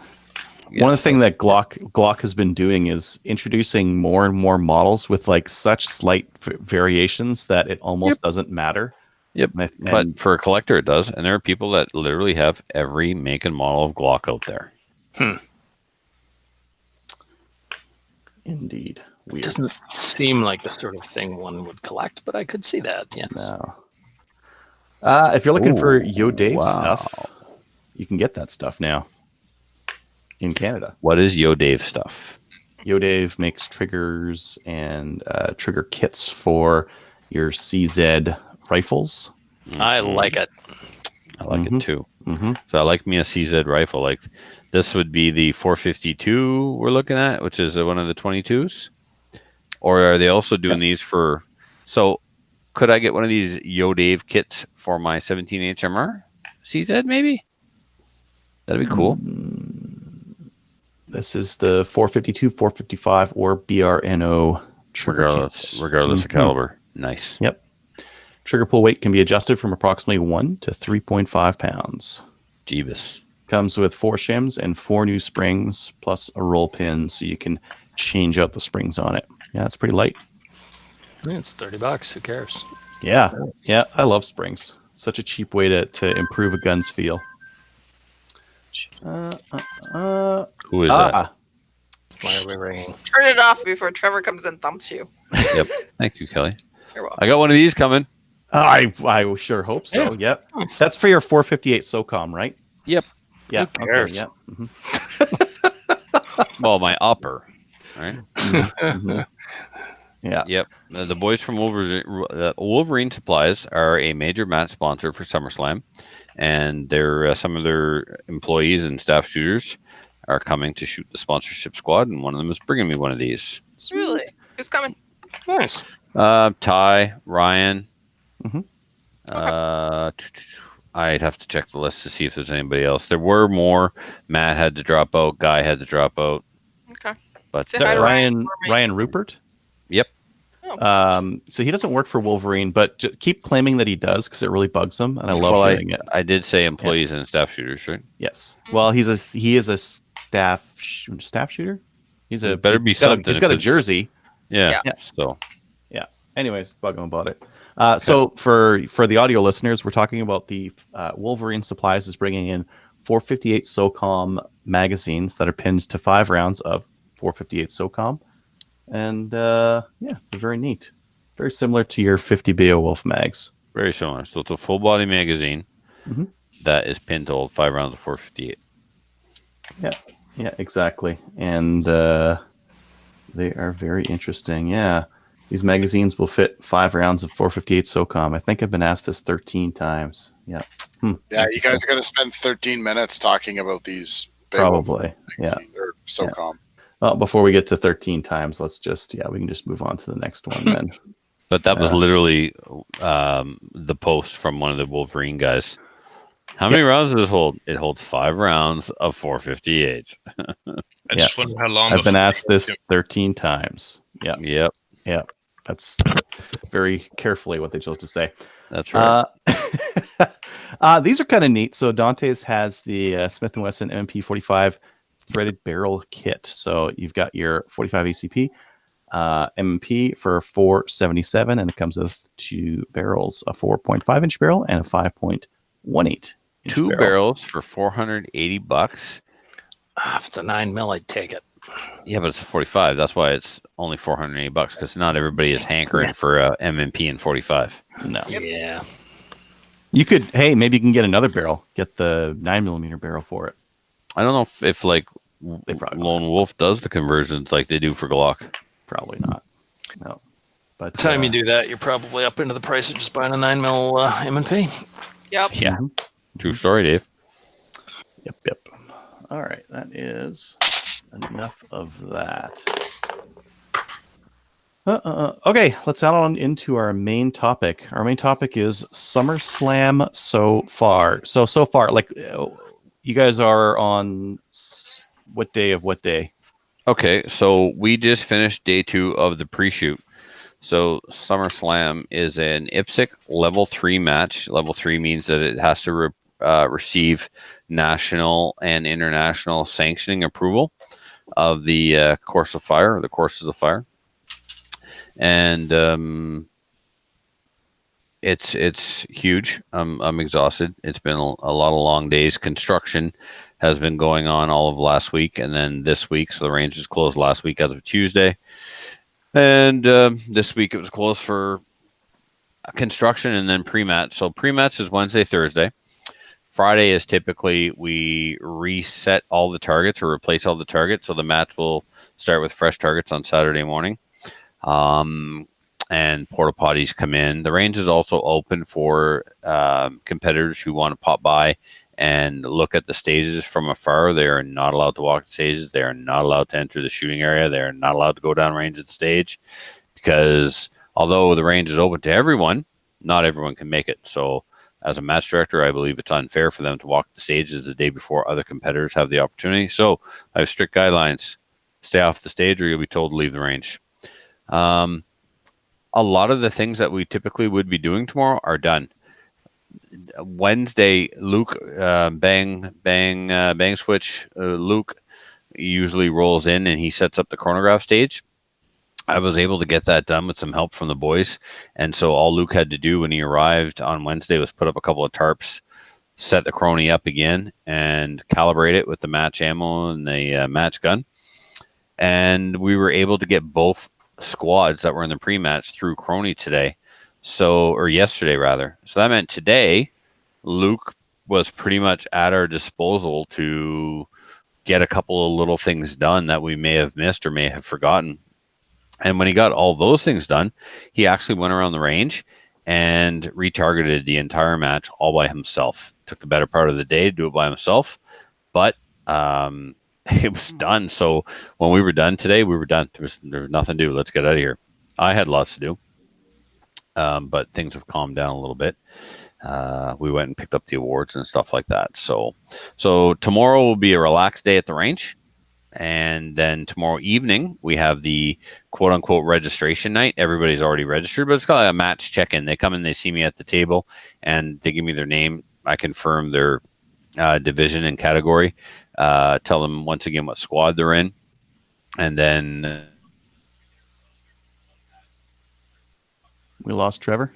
One of the things that Glock has been doing is introducing more and more models with like such slight variations that it almost doesn't matter. Yep, And- but for a collector, it does, and there are people that literally have every make and model of Glock out there. Indeed. It Weird. doesn't seem like the sort of thing one would collect, but I could see that. Yes. No. If you're looking for Ooh, Yo Dave wow. stuff, you can get that stuff now in Canada. What is Yo Dave stuff? Yo Dave makes triggers and trigger kits for your CZ rifles. I like it. I like Mhm. it too. Mm-hmm. So I like me a CZ rifle. Like this would be the 452 we're looking at, which is one of the 22s. Or are they also doing these for? So could I get one of these Yo Dave kits for my 17 HMR CZ? Maybe that'd be cool. This is the 452, 455, or BRNO trigger Regardless, kits. regardless of Mhm. caliber. Nice. Yep. Trigger pull weight can be adjusted from approximately 1 to 3.5 pounds. Jeebus. Comes with 4 shims and 4 new springs, plus a roll pin, so you can change out the springs on it. Yeah, it's pretty light. Yeah, it's $30. Who cares? Yeah, yeah, I love springs. Such a cheap way to improve a gun's feel. Who is that? Why are we ringing? Turn it off before Trevor comes and thumps you. Yep. Thank you, Kelly. You're welcome. I got one of these coming. I sure hope so. Yeah. Yep. Nice. That's for your 458 SOCOM, right? Yep. Yeah. Who cares? Okay, yeah. Well, my upper. Right. Mhm. Yeah. Yep. The boys from Wolverine Supplies are a major match sponsor for SummerSlam, and they're some of their employees and staff shooters are coming to shoot the sponsorship squad, and one of them is bringing me one of these. Really? Who's coming? Nice. Ty, Ryan. Mhm. I'd have to check the list to see if there's anybody else. There were more. Matt had to drop out. Guy had to drop out. Okay. But Say Is that hi to Ryan for me. Ryan Rupert? Yep. So he doesn't work for Wolverine, but keep claiming that he does because it really bugs him, and I love Well, doing it. I did say employees and staff shooters, right? Yes. Well, he is a staff shooter. He's a It better be he's got a- something He's got a if it's- jersey. Yeah. Yeah. So Anyways, bug him about it. So for the audio listeners, we're talking about the Wolverine Supplies is bringing in 458 SOCOM magazines that are pinned to 5 rounds of 458 SOCOM, and they're very neat, very similar to your 50 Beowulf mags. very similar. So it's a full body magazine Mhm. that is pinned to hold 5 rounds of 458. Yeah, exactly, and they are very interesting. Yeah. These magazines will fit 5 rounds of 458 SOCOM. I think I've been asked this 13 times. Yeah. Yeah, you guys are going to spend 13 minutes talking about these. Probably. Yeah. Or SOCOM. Well, before we get to 13 times, we can just move on to the next one then. But that was literally the post from one of the Wolverine guys. How many rounds does this hold? It holds 5 rounds of 458. I just wonder how long. I've been before- asked this 13 times. Yeah. Yep, That's very carefully what they chose to say. that's right. These are kind of neat. So Dante's has the Smith & Wesson MP45 threaded barrel kit. So you've got your 45 ACP, MP for 477, and it comes with 2 barrels, a 4.5 inch barrel and a 5.18 inch 2 barrels for $480. If it's a 9mm, I'd take it. Yeah, but it's a 45. That's why it's only $480 because not everybody is hankering for a MMP and 45. No. Yeah. You could, maybe you can get another barrel. Get the 9mm barrel for it. I don't know if like They probably Lone Wolf does the conversions like they do for Glock. probably not. No. But By the time you do that, you're probably up into the price of just buying a 9mm M&P. Yep. Yeah, true story, Dave. Yep. All right, that is enough of that. Okay, let's add on into our main topic. Our main topic is SummerSlam so far. So far, like you guys are on what day of what day? Okay, so we just finished day 2 of the pre-shoot. So SummerSlam is an IPSC level 3 match. Level 3 means that it has to receive national and international sanctioning approval of the course of fire, or the courses of fire. And it's huge. I'm exhausted. It's been a lot of long days. Construction has been going on all of last week and then this week. So the range was closed last week as of Tuesday. And this week it was closed for construction and then pre-match. So pre-match is Wednesday, Thursday. Friday is typically we reset all the targets or replace all the targets. So the match will start with fresh targets on Saturday morning. And porta potties come in. The range is also open for competitors who want to pop by and look at the stages from afar. They are not allowed to walk the stages. They are not allowed to enter the shooting area. They are not allowed to go down range of the stage because although the range is open to everyone, not everyone can make it. So as a match director, I believe it's unfair for them to walk the stages the day before other competitors have the opportunity. So I have strict guidelines. Stay off the stage or you'll be told to leave the range. A lot of the things that we typically would be doing tomorrow are done. Wednesday, Luke bang switch. Luke usually rolls in and he sets up the chronograph stage. I was able to get that done with some help from the boys, and so all Luke had to do when he arrived on Wednesday was put up a couple of tarps, set the chrony up again, and calibrate it with the match ammo and the match gun. And we were able to get both squads that were in the pre-match through Crony today, or yesterday rather. So that meant today Luke was pretty much at our disposal to get a couple of little things done that we may have missed or may have forgotten. And when he got all those things done, he actually went around the range and retargeted the entire match all by himself. Took the better part of the day to do it by himself, but it was done. So when we were done today, we were done. There was nothing to do. Let's get out of here. I had lots to do, but things have calmed down a little bit. We went and picked up the awards and stuff like that. So tomorrow will be a relaxed day at the range. And then tomorrow evening, we have the quote unquote registration night. Everybody's already registered, but it's called a match check-in. They come in, they see me at the table, and they give me their name. I confirm their division and category, tell them once again what squad they're in, and then we lost Trevor.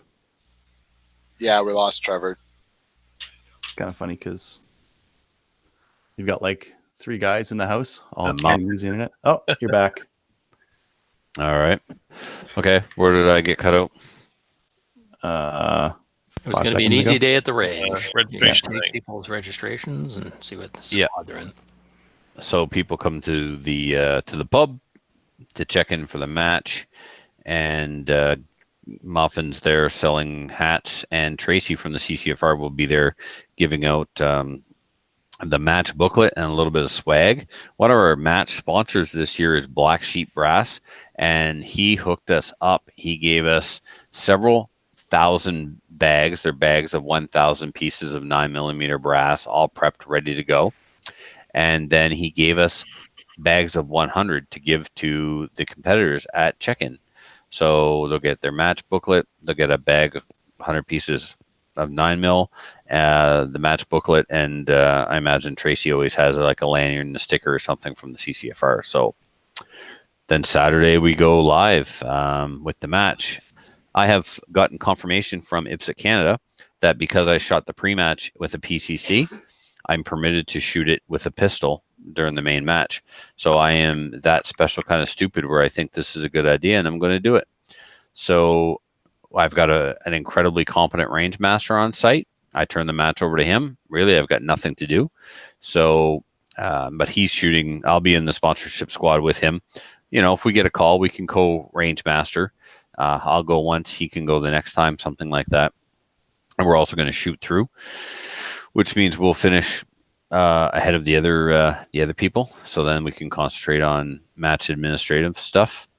Yeah, we lost Trevor. It's kind of funny because you've got like 3 guys in the house all using the internet. Oh, you're back. All right. Okay, where did I get cut out? It was going to be an easy day at the range. Registration Take night. people's registrations and see what the squad they're in. So people come to the pub to check in for the match, and Muffin's there selling hats, and Tracy from the CCFR will be there giving out the match booklet and a little bit of swag. One of our match sponsors this year is Black Sheep Brass, and he hooked us up. He gave us several thousand bags. They're bags of 1,000 pieces of 9mm brass, all prepped, ready to go. And then he gave us bags of 100 to give to the competitors at check-in. So they'll get their match booklet, they'll get a bag of 100 pieces of 9mm, the match booklet, and I imagine Tracy always has like a lanyard and a sticker or something from the CCFR. So then Saturday we go live with the match. I have gotten confirmation from IPSC Canada that because I shot the pre-match with a PCC, I'm permitted to shoot it with a pistol during the main match. So I am that special kind of stupid where I think this is a good idea and I'm going to do it. So I've got an incredibly competent range master on site. I turn the match over to him. Really, I've got nothing to do. So But he's shooting. I'll be in the sponsorship squad with him. You know, if we get a call, we can co-range master. I'll go once, he can go the next time, something like that. And we're also going to shoot through, which means we'll finish ahead of the other people. So then we can concentrate on match administrative stuff.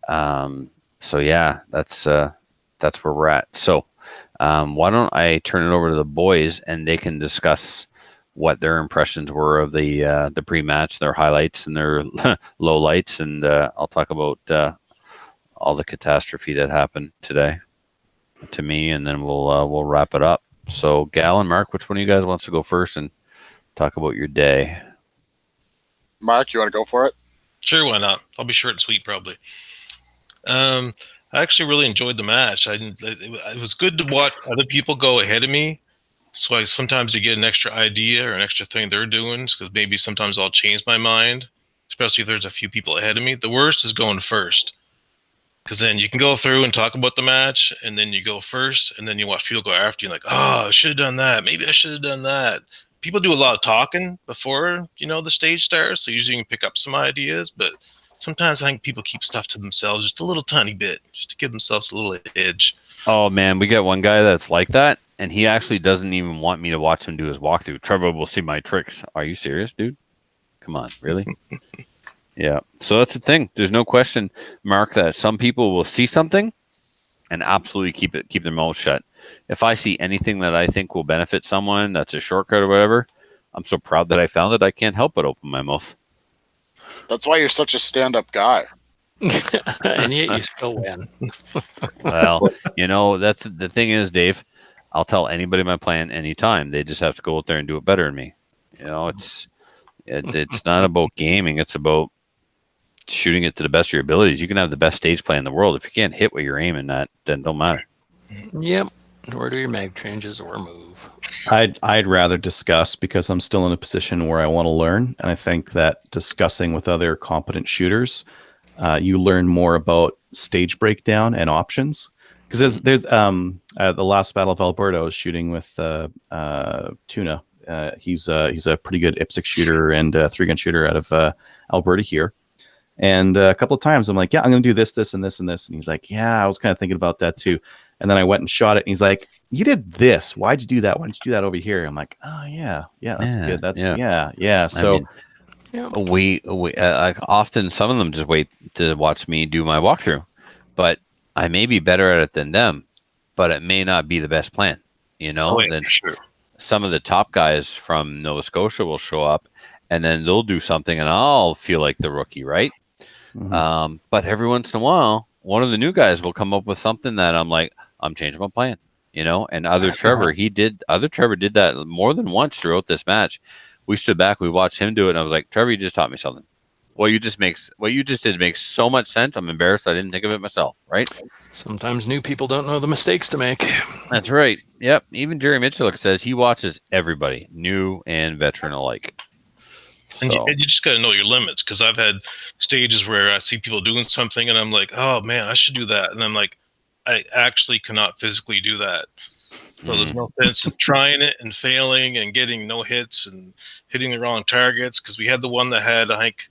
So yeah, that's where we're at. So why don't I turn it over to the boys and they can discuss what their impressions were of the pre-match, their highlights and their lowlights, and I'll talk about all the catastrophe that happened today to me, and then we'll wrap it up. So, Gal and Mark, which one of you guys wants to go first and talk about your day? Mark, you want to go for it? Sure, why not? I'll be short and sweet, probably. I actually really enjoyed the match. It was good to watch other people go ahead of me. So sometimes you get an extra idea or an extra thing they're doing, because maybe sometimes I'll change my mind, especially if there's a few people ahead of me. The worst is going first, because then you can go through and talk about the match, and then you go first, and then you watch people go after you, like, oh, I should have done that. Maybe I should have done that. People do a lot of talking before, the stage starts, so usually you can pick up some ideas, but sometimes I think people keep stuff to themselves just a little tiny bit, just to give themselves a little edge. Oh, man, we got one guy that's like that, and he actually doesn't even want me to watch him do his walkthrough. Trevor will see my tricks. Are you serious, dude? Come on, really? Yeah. So that's the thing. There's no question, Mark, that some people will see something and absolutely keep their mouth shut. If I see anything that I think will benefit someone, that's a shortcut or whatever, I'm so proud that I found it, I can't help but open my mouth. That's why you're such a stand-up guy. And yet you still win. Well, that's the thing is, Dave, I'll tell anybody my plan anytime. They just have to go out there and do it better than me. It's not about gaming. It's about shooting it to the best of your abilities. You can have the best stage play in the world. If you can't hit what you're aiming at, then it don't matter. Yep. Or do your mag changes or move. I'd rather discuss, because I'm still in a position where I want to learn, and I think that discussing with other competent shooters, you learn more about stage breakdown and options. Because there's the last Battle of Alberta, I was shooting with Tuna. He's a pretty good IPSC shooter and 3-gun shooter out of Alberta here. And a couple of times I'm like, yeah, I'm going to do this, this, and this, and this. And he's like, yeah, I was kind of thinking about that too. And then I went and shot it. And he's like, you did this. Why'd you do that? Why didn't you do that over here? I'm like, oh, yeah, that's good. That's yeah. So we often, some of them just wait to watch me do my walkthrough, but I may be better at it than them, but it may not be the best plan. Sure. Some of the top guys from Nova Scotia will show up, and then they'll do something, and I'll feel like the rookie, right? Mm-hmm. But every once in a while, one of the new guys will come up with something that I'm like, I'm changing my plan, And other Trevor did that more than once throughout this match. We stood back, we watched him do it, and I was like, Trevor, you just taught me something. What you just did makes so much sense. I'm embarrassed I didn't think of it myself, right? Sometimes new people don't know the mistakes to make. That's right. Yep. Even Jerry Mitchell says he watches everybody, new and veteran alike. And you just got to know your limits, because I've had stages where I see people doing something and I'm like, oh man, I should do that. And I'm like, I actually cannot physically do that. So there's no sense in trying it and failing and getting no hits and hitting the wrong targets, because we had the one that had, I think,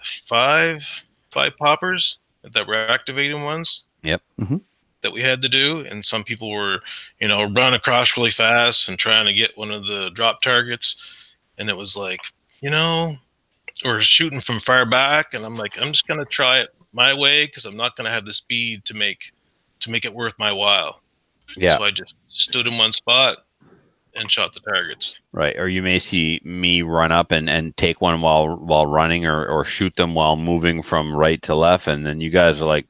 five poppers that were activating ones. Yep. Mm-hmm. That we had to do, and some people were, running across really fast and trying to get one of the drop targets, and it was like, or shooting from far back, and I'm like, I'm just gonna try it my way, because I'm not gonna have the speed to make it worth my while. Yeah. So I just stood in one spot and shot the targets. Right. Or you may see me run up and take one while running, or shoot them while moving from right to left. And then you guys are like,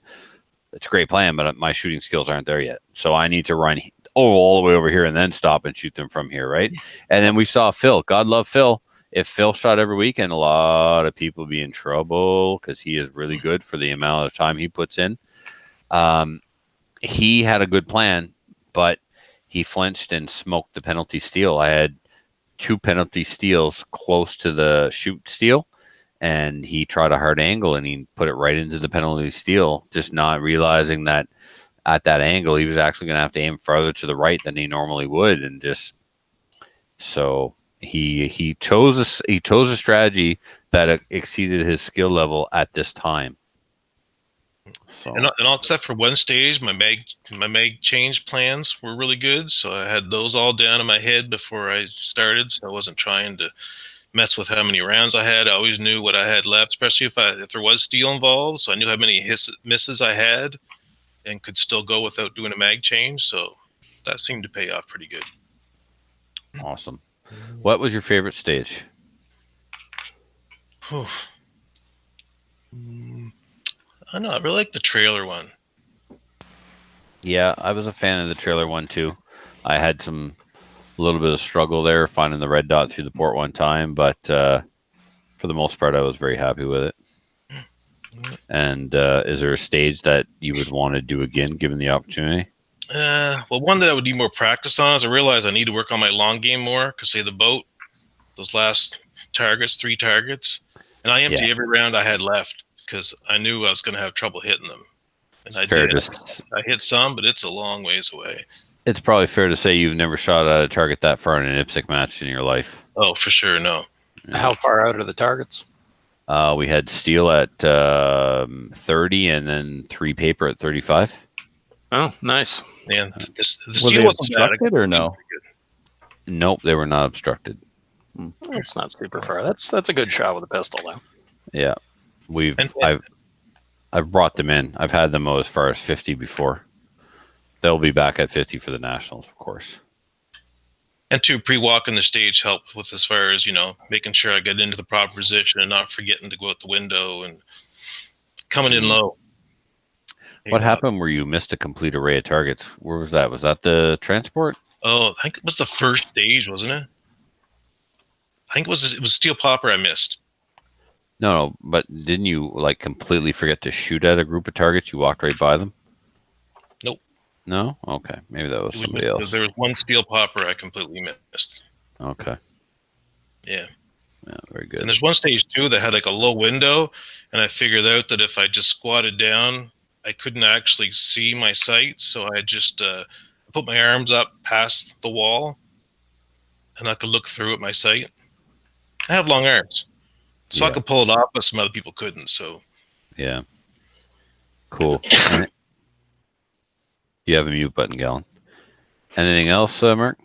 it's a great plan, but my shooting skills aren't there yet. So I need to run all the way over here and then stop and shoot them from here. Right. And then we saw Phil. God love Phil. If Phil shot every weekend, a lot of people be in trouble, because he is really good for the amount of time he puts in. He had a good plan, but he flinched and smoked the penalty steal. I had 2 penalty steals close to the shoot steal, and he tried a hard angle and he put it right into the penalty steal, just not realizing that at that angle he was actually going to have to aim farther to the right than he normally would. And just so, he chose a strategy that exceeded his skill level at this time. So And all except for one stage, my mag change plans were really good. So I had those all down in my head before I started. So I wasn't trying to mess with how many rounds I had. I always knew what I had left, especially if there was steel involved. So I knew how many misses I had and could still go without doing a mag change. So that seemed to pay off pretty good. awesome. What was your favorite stage? Whew. I don't know. I really like the trailer one. Yeah, I was a fan of the trailer one too. I had a little bit of struggle there finding the red dot through the port one time, but for the most part, I was very happy with it. And is there a stage that you would want to do again, given the opportunity? Well, one that I would need more practice on is I realized I need to work on my long game more. Because say the boat, those last targets, 3 targets, and I empty every round I had left because I knew I was going to have trouble hitting them. And I did. I hit some, but it's a long ways away. It's probably fair to say you've never shot at a target that far in an IPSC match in your life. Oh, for sure, no. Yeah. How far out are the targets? We had steel at 30 and then 3 paper at 35. Oh, nice. Yeah, the Were steel they wasn't bad. obstructed or no? Nope, they were not obstructed. It's not super far. That's a good shot with a pistol, though. Yeah, I've brought them in. I've had them as far as 50 before. They'll be back at 50 for the nationals, of course. And pre-walking the stage helped with as far as, making sure I get into the proper position and not forgetting to go out the window and coming in low. What happened where you missed a complete array of targets? Where was that? Was that the transport? Oh, I think it was the first stage, wasn't it? I think it was steel popper I missed. No, but didn't you completely forget to shoot at a group of targets? You walked right by them? Nope. No? Okay. Maybe that was somebody else. There was one steel popper I completely missed. Okay. Yeah. Yeah, very good. And there's one stage too that had a low window, and I figured out that if I just squatted down, I couldn't actually see my sight. So I just put my arms up past the wall, and I could look through at my sight. I have long arms, so I could pull it off, but some other people couldn't. So yeah, cool. You have a mute button, Gallon. Anything else, Mark?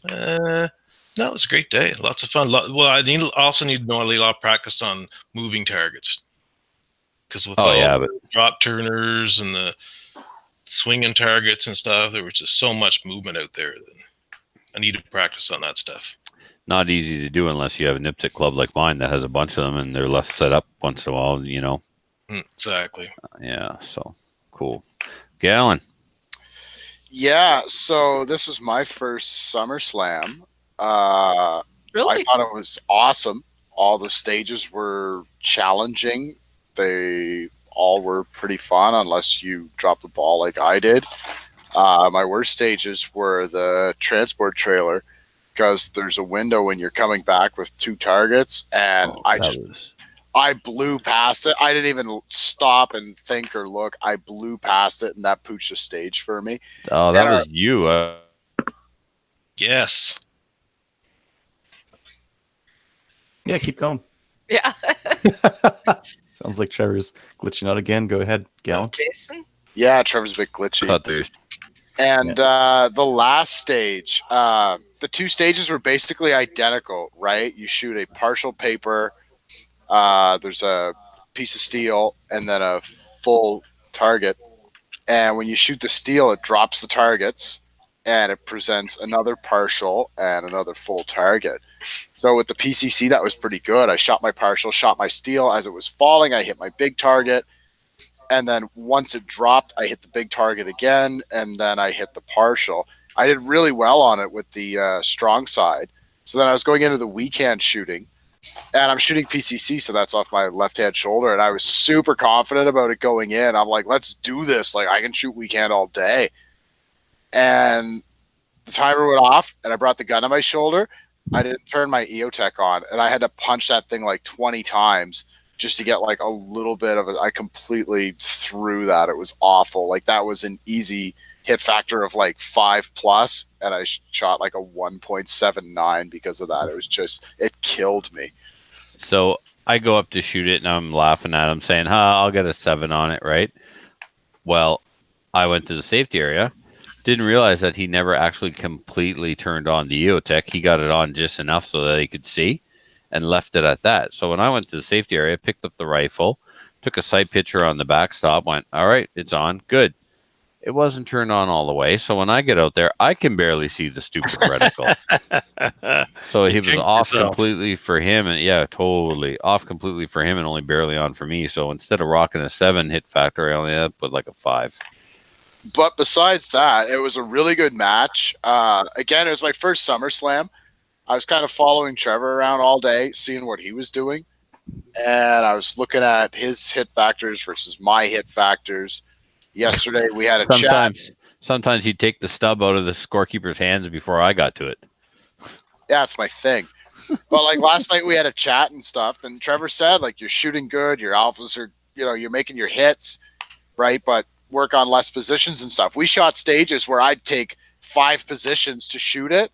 No, it was a great day. Lots of fun. Well, I also need to know a lot of practice on moving targets. Because with the drop turners and the swinging targets and stuff, there was just so much movement out there that I need to practice on that stuff. Not easy to do unless you have an IPSC club like mine that has a bunch of them and they're left set up once in a while, Exactly. Yeah, so cool. Gallon. Yeah, so this was my first SummerSlam. Really? I thought it was awesome. All the stages were challenging. They all were pretty fun unless you dropped the ball like I did. My worst stages were the transport trailer because there's a window when you're coming back with 2 targets, and I blew past it. I didn't even stop and think or look. I blew past it, and that pooched the stage for me. Oh, that was you. Yes. Yeah, keep going. Yeah. Sounds like Trevor's glitching out again. Go ahead, Gallon. Jason? Yeah, Trevor's a bit glitchy. And the last stage, the 2 stages were basically identical, right? You shoot a partial paper, there's a piece of steel, and then a full target. And when you shoot the steel, it drops the targets, and it presents another partial and another full target. So with the PCC, that was pretty good. I shot my partial, shot my steel. As it was falling, I hit my big target. And then once it dropped, I hit the big target again, and then I hit the partial. I did really well on it with the strong side. So then I was going into the weekend shooting, and I'm shooting PCC, so that's off my left-hand shoulder, and I was super confident about it going in. I'm like, let's do this. I can shoot weekend all day. And the timer went off, and I brought the gun on my shoulder. I didn't turn my EOTech on, and I had to punch that thing 20 times just to get a little bit of it. I completely threw that. It was awful. That was an easy hit factor of like 5+, and I shot like a 1.79 because of that. It was just, it killed me. So I go up to shoot it, and I'm laughing at him, saying, I'll get a 7 on it, right? Well, I went to the safety area, didn't realize that he never actually completely turned on the EOTech. He got it on just enough so that he could see, and left it at that. So when I went to the safety area, picked up the rifle, took a sight picture on the backstop, went, all right, it's on, good. It wasn't turned on all the way, so when I get out there, I can barely see the stupid reticle. So he was off completely for him, and yeah, totally off completely for him, and only barely on for me. So instead of rocking a 7 hit factor, I only had to put like a 5. But besides that, it was a really good match. Again, it was my first SummerSlam. I was kind of following Trevor around all day, seeing what he was doing, and I was looking at his hit factors versus my hit factors. Yesterday we had a chat. Sometimes he'd take the stub out of the scorekeeper's hands before I got to it. Yeah, it's my thing. But like last night we had a chat and stuff, and Trevor said, like, you're shooting good, your alphas are, you're making your hits, right? But work on less positions and stuff. We shot stages where I'd take 5 positions to shoot it,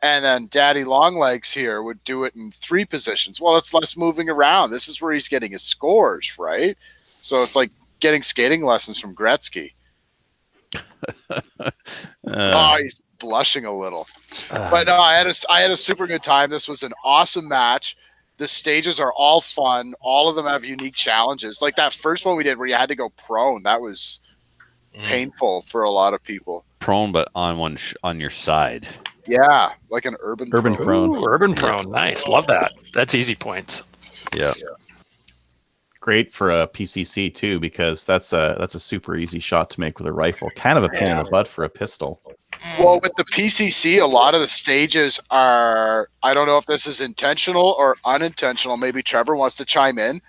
and then Daddy Longlegs here would do it in 3 positions. Well, it's less moving around. This is where he's getting his scores, right? So it's like getting skating lessons from Gretzky. He's blushing a little. But no, I had a super good time. This was an awesome match. The stages are all fun. All of them have unique challenges. Like that first one we did where you had to go prone. That was painful for a lot of people. Prone, but on on your side. Yeah, like an urban prone. Ooh, urban prone. Nice. Love that. That's easy points. Yeah. Great for a PCC too, because that's a super easy shot to make with a rifle. Kind of a pain in the butt for a pistol. Well, with the PCC, a lot of the stages are, I don't know if this is intentional or unintentional. Maybe Trevor wants to chime in.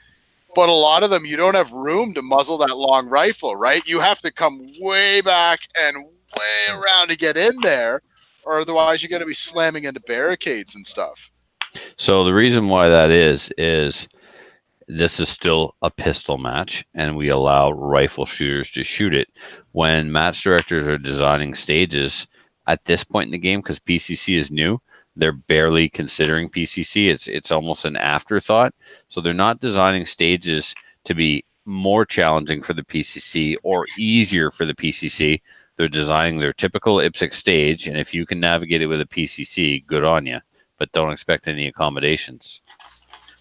But a lot of them, you don't have room to muzzle that long rifle, right? You have to come way back and way around to get in there, or otherwise you're going to be slamming into barricades and stuff. So the reason why that is this is still a pistol match, and we allow rifle shooters to shoot it. When match directors are designing stages at this point in the game, because PCC is new, they're barely considering PCC. It's almost an afterthought. So they're not designing stages to be more challenging for the PCC or easier for the PCC. They're designing their typical IPSC stage, and if you can navigate it with a PCC, good on you. But don't expect any accommodations.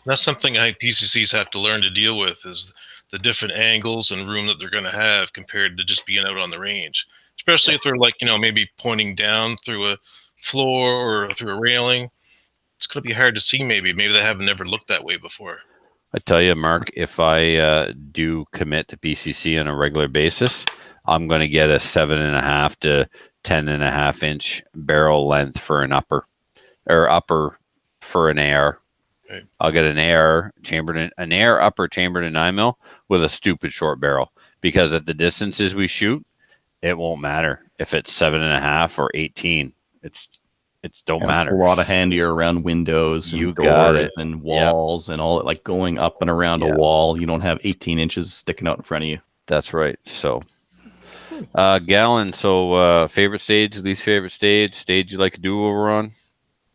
That's something I think PCCs have to learn to deal with, is the different angles and room that they're going to have compared to just being out on the range. Especially if they're like, maybe pointing down through a floor or through a railing. It's going to be hard to see maybe. Maybe they haven't never looked that way before. I tell you, Mark, if I do commit to PCC on a regular basis, I'm going to get a 7.5 to 10.5 inch barrel length for an upper for an AR. Right. I'll get an AR upper chambered in 9mm with a stupid short barrel, because at the distances we shoot, it won't matter if it's 7.5 or 18. It don't matter. It's a lot of handier around windows and doors and walls and all, like going up and around a wall. You don't have 18 inches sticking out in front of you. That's right. So, Gallon. So, favorite stage, least favorite stage you like to do over on?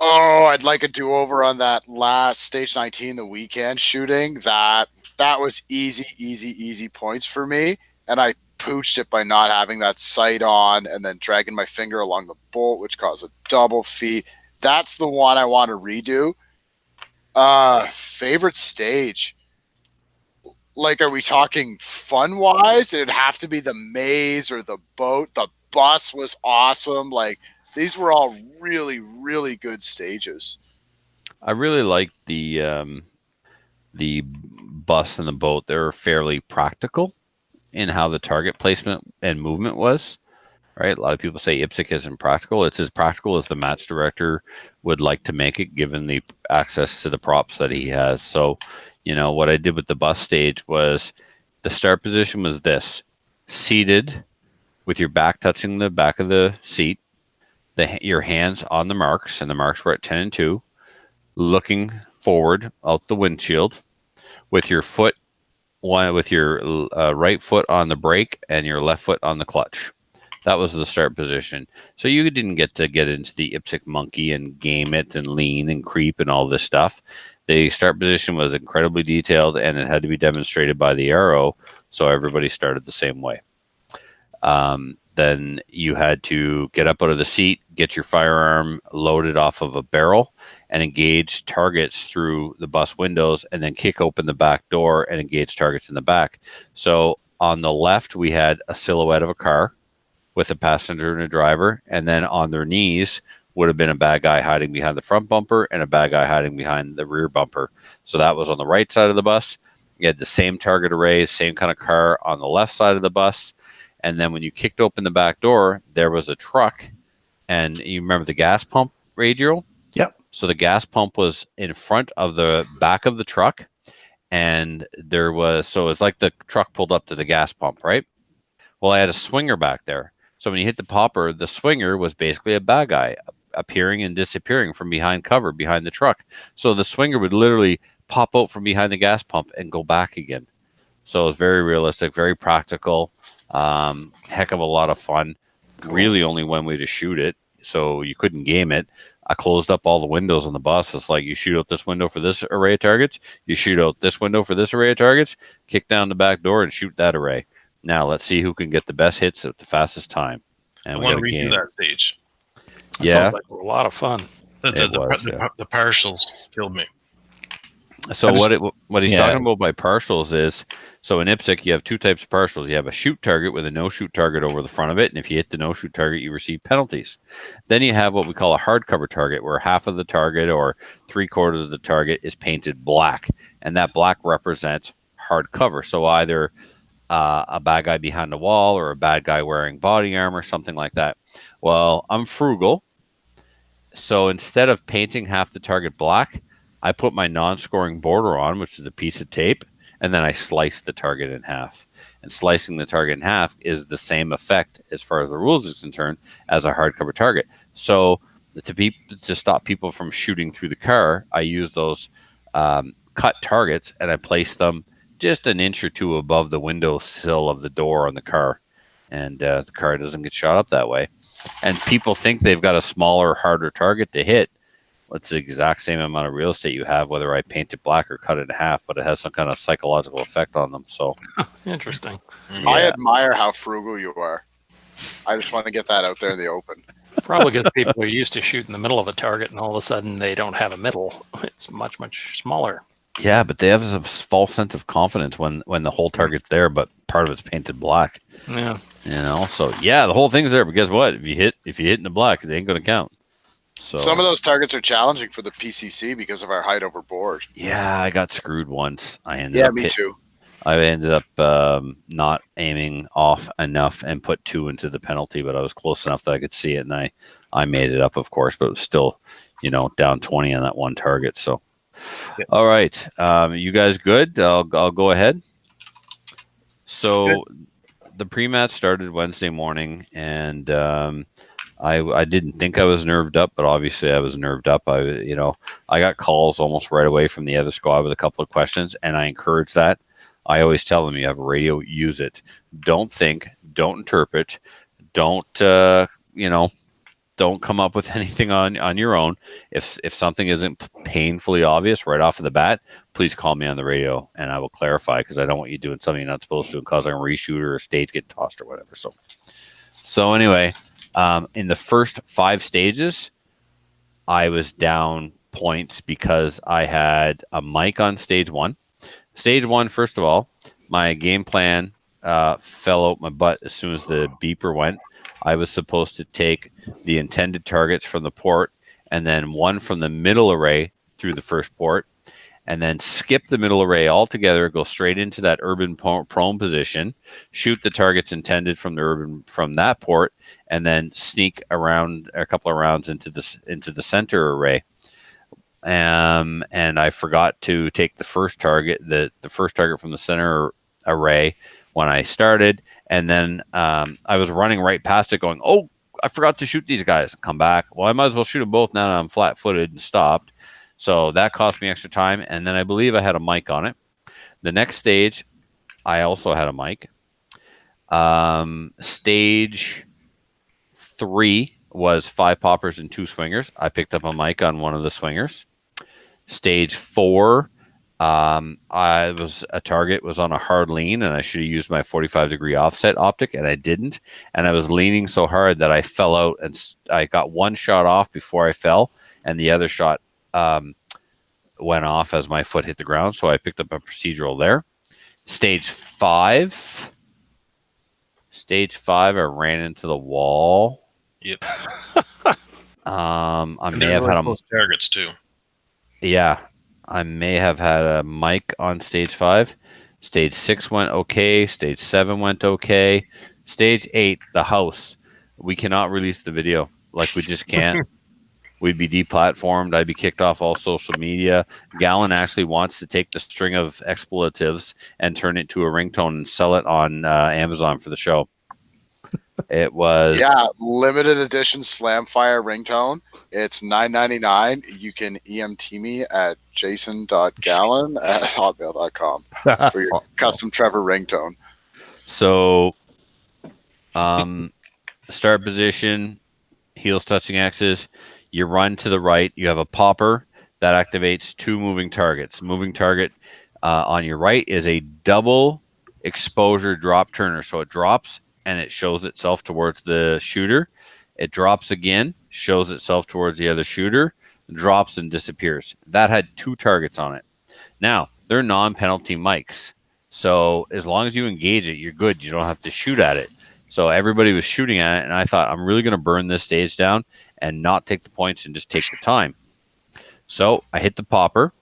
Oh, I'd like a do-over on that last stage 19, the weekend shooting. That was easy points for me, and I pooched it by not having that sight on and then dragging my finger along the bolt, which caused a double feed. That's the one I want to redo. Favorite stage? Like, are we talking fun-wise? It'd have to be the maze or the boat. The bus was awesome. Like, these were all really, really good stages. I really like the bus and the boat. They're fairly practical in how the target placement and movement was, right? A lot of people say IPSC isn't practical. It's as practical as the match director would like to make it, given the access to the props that he has. So, what I did with the bus stage was the start position was this: seated with your back touching the back of the seat, your hands on the marks, and the marks were at 10 and 2, looking forward out the windshield with your right foot on the brake and your left foot on the clutch. That was the start position. So you didn't get to get into the IPSC monkey and game it and lean and creep and all this stuff. The start position was incredibly detailed, and it had to be demonstrated by the arrow, so everybody started the same way. Then you had to get up out of the seat, get your firearm loaded off of a barrel, and engage targets through the bus windows, and then kick open the back door and engage targets in the back. So on the left, we had a silhouette of a car with a passenger and a driver, and then on their knees would have been a bad guy hiding behind the front bumper and a bad guy hiding behind the rear bumper. So that was on the right side of the bus. You had the same target array, same kind of car on the left side of the bus. And then when you kicked open the back door, there was a truck. And you remember the gas pump radio? Yep. So the gas pump was in front of the back of the truck. And there was, so it's like the truck pulled up to the gas pump, right? Well, I had a swinger back there. So when you hit the popper, the swinger was basically a bad guy appearing and disappearing from behind cover, behind the truck. So the swinger would literally pop out from behind the gas pump and go back again. So it was very realistic, very practical, heck of a lot of fun. Cool. Really only one way to shoot it, so you couldn't game it. I closed up all the windows on the bus. It's like you shoot out this window for this array of targets, you shoot out this window for this array of targets, kick down the back door and shoot that array. Now let's see who can get the best hits at the fastest time. And I want to redo that stage. That sounds like a lot of fun. The partials killed me. So what he's talking about by partials is, so in IPSC you have two types of partials. You have a shoot target with a no-shoot target over the front of it, and if you hit the no-shoot target, you receive penalties. Then you have what we call a hardcover target, where half of the target or 3/4 of the target is painted black, and that black represents hard cover. So either a bad guy behind the wall or a bad guy wearing body armor, something like that. Well, I'm frugal, so instead of painting half the target black, I put my non-scoring border on, which is a piece of tape, and then I slice the target in half. And slicing the target in half is the same effect, as far as the rules is concerned, as a hardcover target. So to stop people from shooting through the car, I use those cut targets, and I place them just an inch or two above the window sill of the door on the car. And the car doesn't get shot up that way. And people think they've got a smaller, harder target to hit. It's the exact same amount of real estate you have, whether I paint it black or cut it in half, but it has some kind of psychological effect on them. So interesting. Yeah. I admire how frugal you are. I just want to get that out there in the open. Probably because people are used to shooting the middle of a target, and all of a sudden they don't have a middle. It's much, much smaller. Yeah, but they have a false sense of confidence when the whole target's there, but part of it's painted black. Yeah. You know, so yeah, the whole thing's there, but guess what? If you hit in the black, it ain't going to count. So, some of those targets are challenging for the PCC because of our height over board. Yeah, I got screwed once. Me too. I ended up not aiming off enough and put 2 into the penalty, but I was close enough that I could see it, and I made it up, of course, but it was still, down 20 on that one target. So, yeah. All right, you guys good? I'll go ahead. So, good. The pre-match started Wednesday morning, and I didn't think I was nerved up, but obviously I was nerved up. I got calls almost right away from the other squad with a couple of questions, and I encourage that. I always tell them, you have a radio, use it. Don't think, don't interpret, don't come up with anything on your own. If something isn't painfully obvious right off of the bat, please call me on the radio and I will clarify, because I don't want you doing something you're not supposed to and causing a reshoot or a stage getting tossed or whatever. So anyway. In the first 5 stages, I was down points because I had a mic on stage 1. Stage 1, first of all, my game plan fell out my butt as soon as the beeper went. I was supposed to take the intended targets from the port and then one from the middle array through the first port, and then skip the middle array altogether, go straight into that urban prone position, shoot the targets intended from that port, and then sneak around a couple of rounds into the center array. And I forgot to take the first target, the first target from the center array when I started, and then I was running right past it, going, "Oh, I forgot to shoot these guys." Come back. Well, I might as well shoot them both now that I'm flat-footed, and stopped. So that cost me extra time, and then I believe I had a mic on it. The next stage, I also had a mic. Stage 3 was 5 poppers and 2 swingers. I picked up a mic on one of the swingers. Stage 4, a target was on a hard lean, and I should have used my 45-degree offset optic, and I didn't. And I was leaning so hard that I fell out, and I got one shot off before I fell, and the other shot went off as my foot hit the ground. So I picked up a procedural there. Stage 5, I ran into the wall. Yep. I And may they're have really had a close targets too. Yeah, I may have had a mic on stage 5. Stage 6 went okay. Stage 7 went okay. Stage 8, the house. We cannot release the video. Like, we just can't. We'd be deplatformed. I'd be kicked off all social media. Gallon actually wants to take the string of expletives and turn it to a ringtone and sell it on Amazon for the show. It was limited edition Slamfire ringtone. It's $9.99. You can EMT me at jason.gallon@hotmail.com for your custom Trevor ringtone. So, start position, heels touching X's. You run to the right. You have a popper that activates 2 moving targets. Moving target on your right is a double exposure drop turner. So it drops and it shows itself towards the shooter. It drops again, shows itself towards the other shooter, drops and disappears. That had 2 targets on it. Now, they're non-penalty mics. So as long as you engage it, you're good. You don't have to shoot at it. So everybody was shooting at it, and I thought, I'm really going to burn this stage down and not take the points and just take the time. So I hit the popper,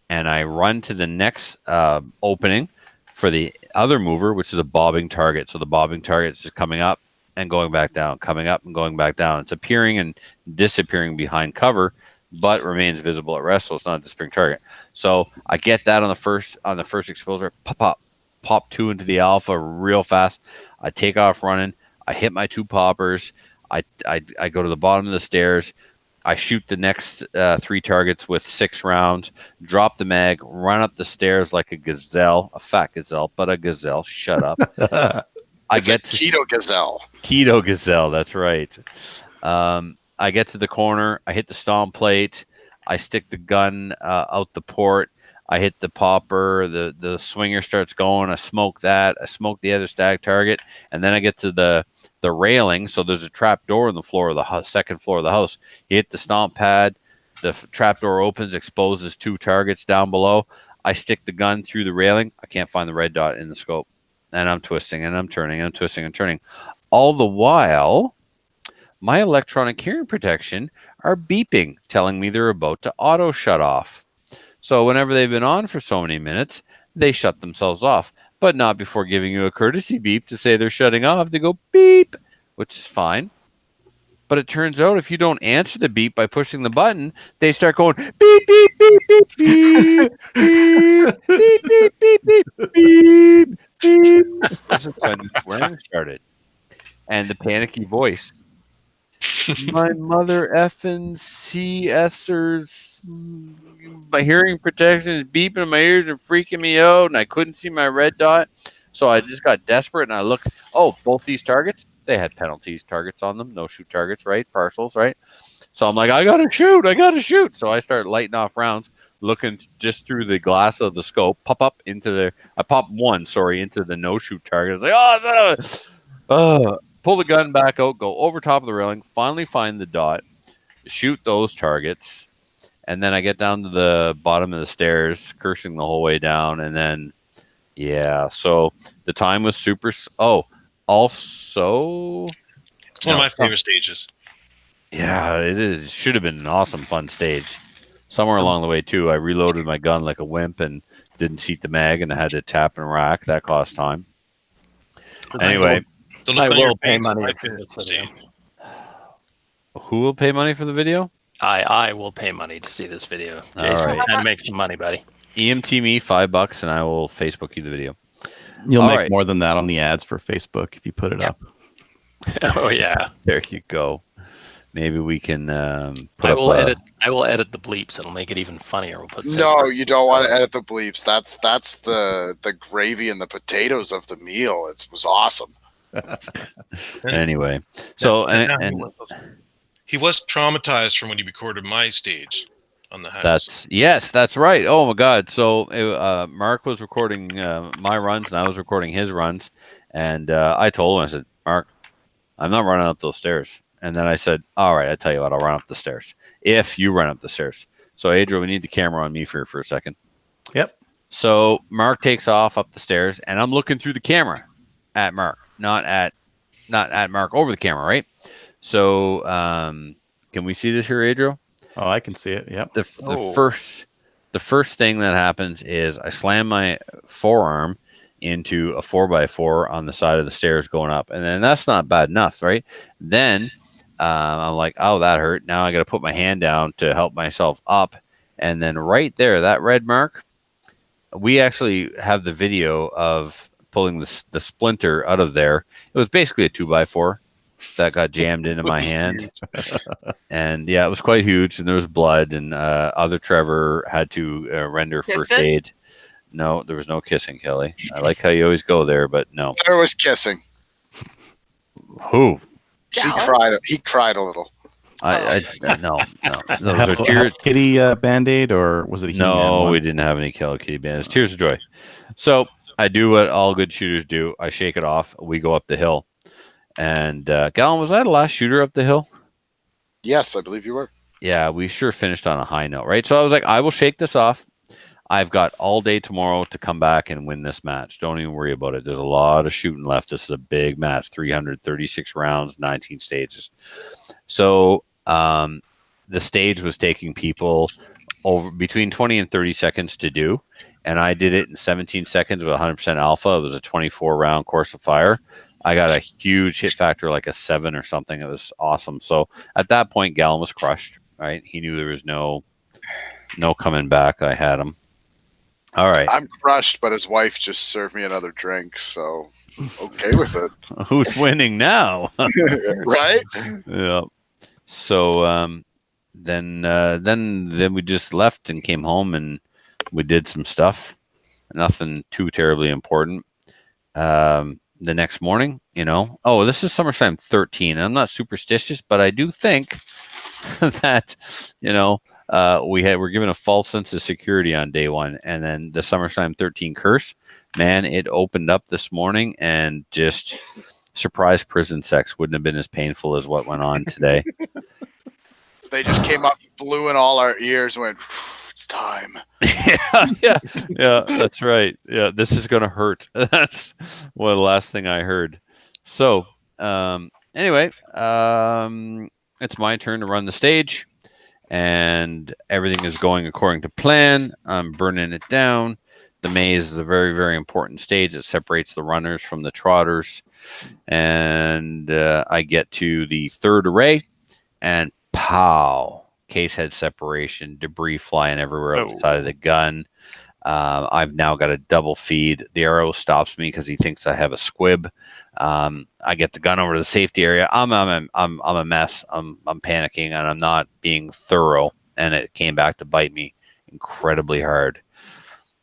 and I run to the next opening for the other mover, which is a bobbing target. So the bobbing target is just coming up and going back down, coming up and going back down. It's appearing and disappearing behind cover, but remains visible at rest, so it's not a disappearing target. So I get that on the first exposure, pop 2 into the alpha real fast. I take off running. I hit my 2 poppers. I go to the bottom of the stairs. I shoot the next 3 targets with 6 rounds, drop the mag, run up the stairs like a gazelle, a fat gazelle, but a gazelle. Shut up. It's a keto gazelle. Keto gazelle, that's right. I get to the corner. I hit the stomp plate. I stick the gun out the port. I hit the popper. The swinger starts going. I smoke that. I smoke the other stag target. And then I get to the railing. So there's a trap door in the floor of the house, second floor of the house. You hit the stomp pad. The trap door opens, exposes 2 targets down below. I stick the gun through the railing. I can't find the red dot in the scope. And I'm twisting and I'm turning and I'm twisting and turning. All the while, my electronic hearing protection are beeping, telling me they're about to auto shut off. So whenever they've been on for so many minutes, they shut themselves off, but not before giving you a courtesy beep to say they're shutting off. They go beep, which is fine. But it turns out if you don't answer the beep by pushing the button, they start going beep, beep, beep, beep, beep, beep, beep, beep, beep, beep, beep, beep. That's when the swearing started. And the panicky voice. My mother effing CSers, my hearing protection is beeping in my ears and freaking me out, and I couldn't see my red dot. So I just got desperate and I looked. Oh, both these targets, they had penalties targets on them, no shoot targets, right? Partials, right? So I'm like, I gotta shoot. So I start lighting off rounds, looking just through the glass of the scope, I popped one into the no shoot target. I was like, pull the gun back out, go over top of the railing, finally find the dot, shoot those targets, and then I get down to the bottom of the stairs, cursing the whole way down, and then, so the time was super. Oh, also, it's one of my favorite stages. Yeah, it is. It should have been an awesome, fun stage. Somewhere along the way, too, I reloaded my gun like a wimp and didn't seat the mag, and I had to tap and rack. That cost time. Anyway. I will pay money for this video. Who will pay money for the video? I will pay money to see this video. Jason, and make some money, buddy. EMT me $5 and I will Facebook you the video. You'll make more than that on the ads for Facebook if you put it up. Oh yeah, there you go. Maybe we can. I will edit the bleeps. It'll make it even funnier. We'll put. No, you don't want to edit the bleeps. That's the gravy and the potatoes of the meal. It was awesome. Anyway, so and he was traumatized from when he recorded my stage on the house. that's right. Oh my God! So Mark was recording my runs, and I was recording his runs, and I told him, I said, Mark, I'm not running up those stairs. And then I said, all right, I tell you what, I'll run up the stairs if you run up the stairs. So Adriel, we need the camera on me for a second. Yep. So Mark takes off up the stairs, and I'm looking through the camera at Mark, not at Mark over the camera, right? So can we see this here, Adriel? Oh, I can see it. Yep. The first thing that happens is I slam my forearm into a 4x4 on the side of the stairs going up, and then that's not bad enough, right? Then I'm like, oh, that hurt. Now I got to put my hand down to help myself up, and then right there, that red mark, we actually have the video of pulling the splinter out of there. It was basically a 2x4 that got jammed into my hand. And yeah, it was quite huge, and there was blood, and other Trevor had to render first aid. No, there was no kissing, Kelly. I like how you always go there, but no. There was kissing. Who? He cried a little. No. Those are tears. Kitty Band-Aid, or was it a He-Man No, one? we didn't have any Hello Kitty bands. Tears of joy. So I do what all good shooters do. I shake it off. We go up the hill. And Gallon, was I the last shooter up the hill? Yes, I believe you were. Yeah, we sure finished on a high note, right? So I was like, I will shake this off. I've got all day tomorrow to come back and win this match. Don't even worry about it. There's a lot of shooting left. This is a big match, 336 rounds, 19 stages. So the stage was taking people over between 20 and 30 seconds to do. And I did it in 17 seconds with 100% alpha. It was a 24-round course of fire. I got a huge hit factor, like a 7 or something. It was awesome. So at that point, Gallon was crushed, right? He knew there was no coming back. I had him. All right. I'm crushed, but his wife just served me another drink, so okay with it. Who's winning now? Right? Yeah. So then we just left and came home, and we did some stuff. Nothing too terribly important. The next morning, this is SummerSlam 13. I'm not superstitious, but I do think that, we're given a false sense of security on day one. And then the SummerSlam 13 curse, man, it opened up this morning, and just surprise prison sex wouldn't have been as painful as what went on today. They just came up, blew in all our ears, and went, it's time. yeah, that's right. Yeah, this is going to hurt. That's the last thing I heard. So, anyway, it's my turn to run the stage, and everything is going according to plan. I'm burning it down. The maze is a very, very important stage. It separates the runners from the trotters. And I get to the third array, and pow, case head separation, debris flying everywhere outside of the gun. I've now got a double feed. The arrow stops me because he thinks I have a squib. I get the gun over to the safety area. I'm a mess. I'm panicking, and I'm not being thorough. And it came back to bite me incredibly hard.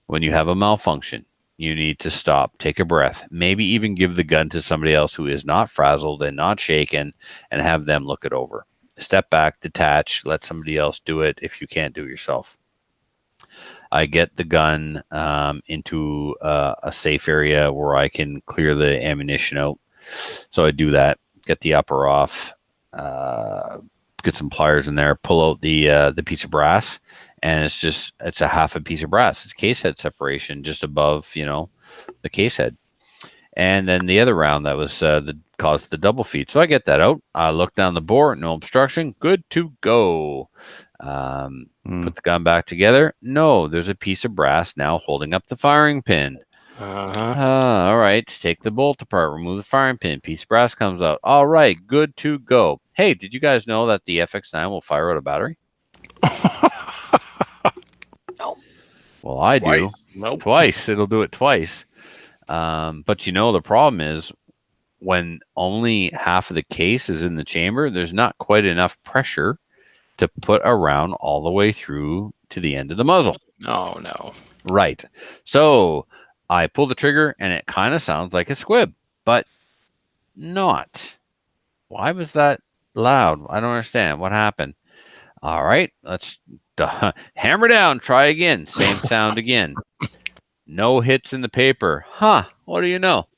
When you have a malfunction, you need to stop, take a breath, maybe even give the gun to somebody else who is not frazzled and not shaken, and have them look it over. Step back, detach, let somebody else do it if you can't do it yourself. I get the gun into a safe area where I can clear the ammunition out. So I do that, get the upper off, get some pliers in there, pull out the piece of brass, and it's a half a piece of brass. It's case head separation just above, the case head. And then the other round that was that caused the double feed. So I get that out. I look down the bore, no obstruction, good to go. Put the gun back together. No, there's a piece of brass now holding up the firing pin. All right, take the bolt apart, remove the firing pin. Piece of brass comes out. All right, good to go. Hey, did you guys know that the FX9 will fire out a battery? No. Well, I do. Nope. Twice. It'll do it twice. But the problem is when only half of the case is in the chamber, there's not quite enough pressure to put a round all the way through to the end of the muzzle. No. Right. So I pull the trigger, and it kind of sounds like a squib, but not. Why was that loud? I don't understand. What happened? All right, let's hammer down. Try again. Same sound again. No hits in the paper. Huh. What do you know?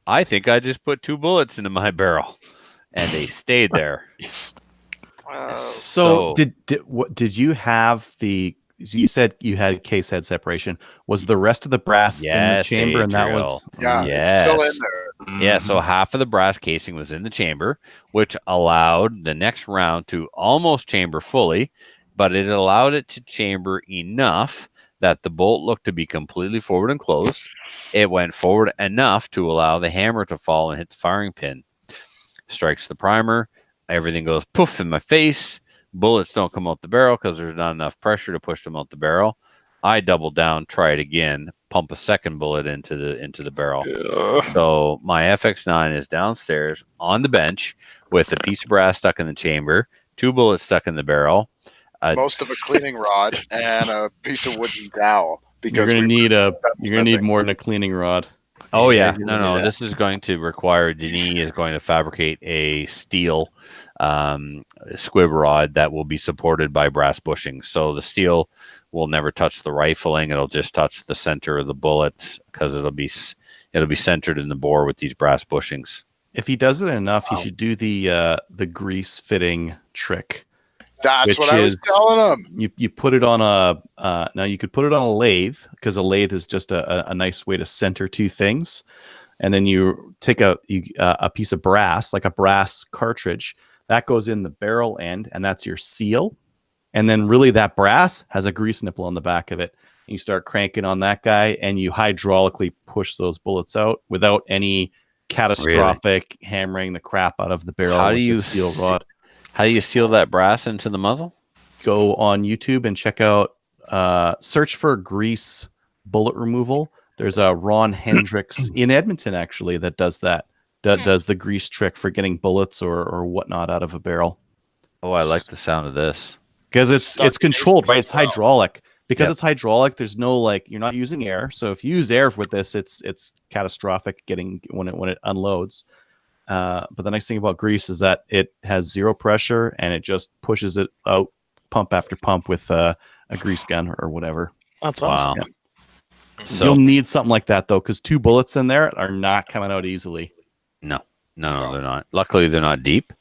I think I just put 2 bullets into my barrel, and they stayed there. Yes. So did you have the? You said you had case head separation. Was the rest of the brass in the Yes, chamber, and that Adriel. was Yeah, it's still in Yes. there. Yeah, so half of the brass casing was in the chamber, which allowed the next round to almost chamber fully, but it allowed it to chamber enough that the bolt looked to be completely forward and closed. It went forward enough to allow the hammer to fall and hit the firing pin. Strikes the primer, everything goes poof in my face. Bullets don't come out the barrel because there's not enough pressure to push them out the barrel. I double down, try it again, pump a second bullet into the barrel. So my FX9 is downstairs on the bench with a piece of brass stuck in the chamber, 2 bullets stuck in the barrel. Most of a cleaning rod and a piece of wooden dowel. you're Because gonna we- need more than a cleaning rod. Oh yeah, you're no, gonna no. do that. This is going to require Denis is going to fabricate a steel squib rod that will be supported by brass bushings. So the steel will never touch the rifling; it'll just touch the center of the bullets because it'll be centered in the bore with these brass bushings. If he does it enough, Wow. he should do the grease fitting trick. That's which what I was is- telling him. You put it on a now you could put it on a lathe because a lathe is just a nice way to center 2 things, and then you take a piece of brass, like a brass cartridge, that goes in the barrel end, and that's your seal. And then really that brass has a grease nipple on the back of it. And you start cranking on that guy, and you hydraulically push those bullets out without any catastrophic hammering the crap out of the barrel. How with do the you steel se- rod? How do you seal that brass into the muzzle? Go on YouTube and check out search for grease bullet removal. There's a Ron Hendricks in Edmonton actually that does that. Does the grease trick for getting bullets or whatnot out of a barrel. Oh, I like the sound of this. Because Stuck it's controlled, casings right? as It's well. hydraulic. Because Yep. it's hydraulic, there's no you're not using air. So if you use air with this, it's catastrophic getting when it unloads. But the nice thing about grease is that it has 0 pressure and it just pushes it out pump after pump with a grease gun or whatever. That's Wow. awesome. So You'll need something like that though, because 2 bullets in there are not coming out easily. no, they're not. Luckily, they're not deep.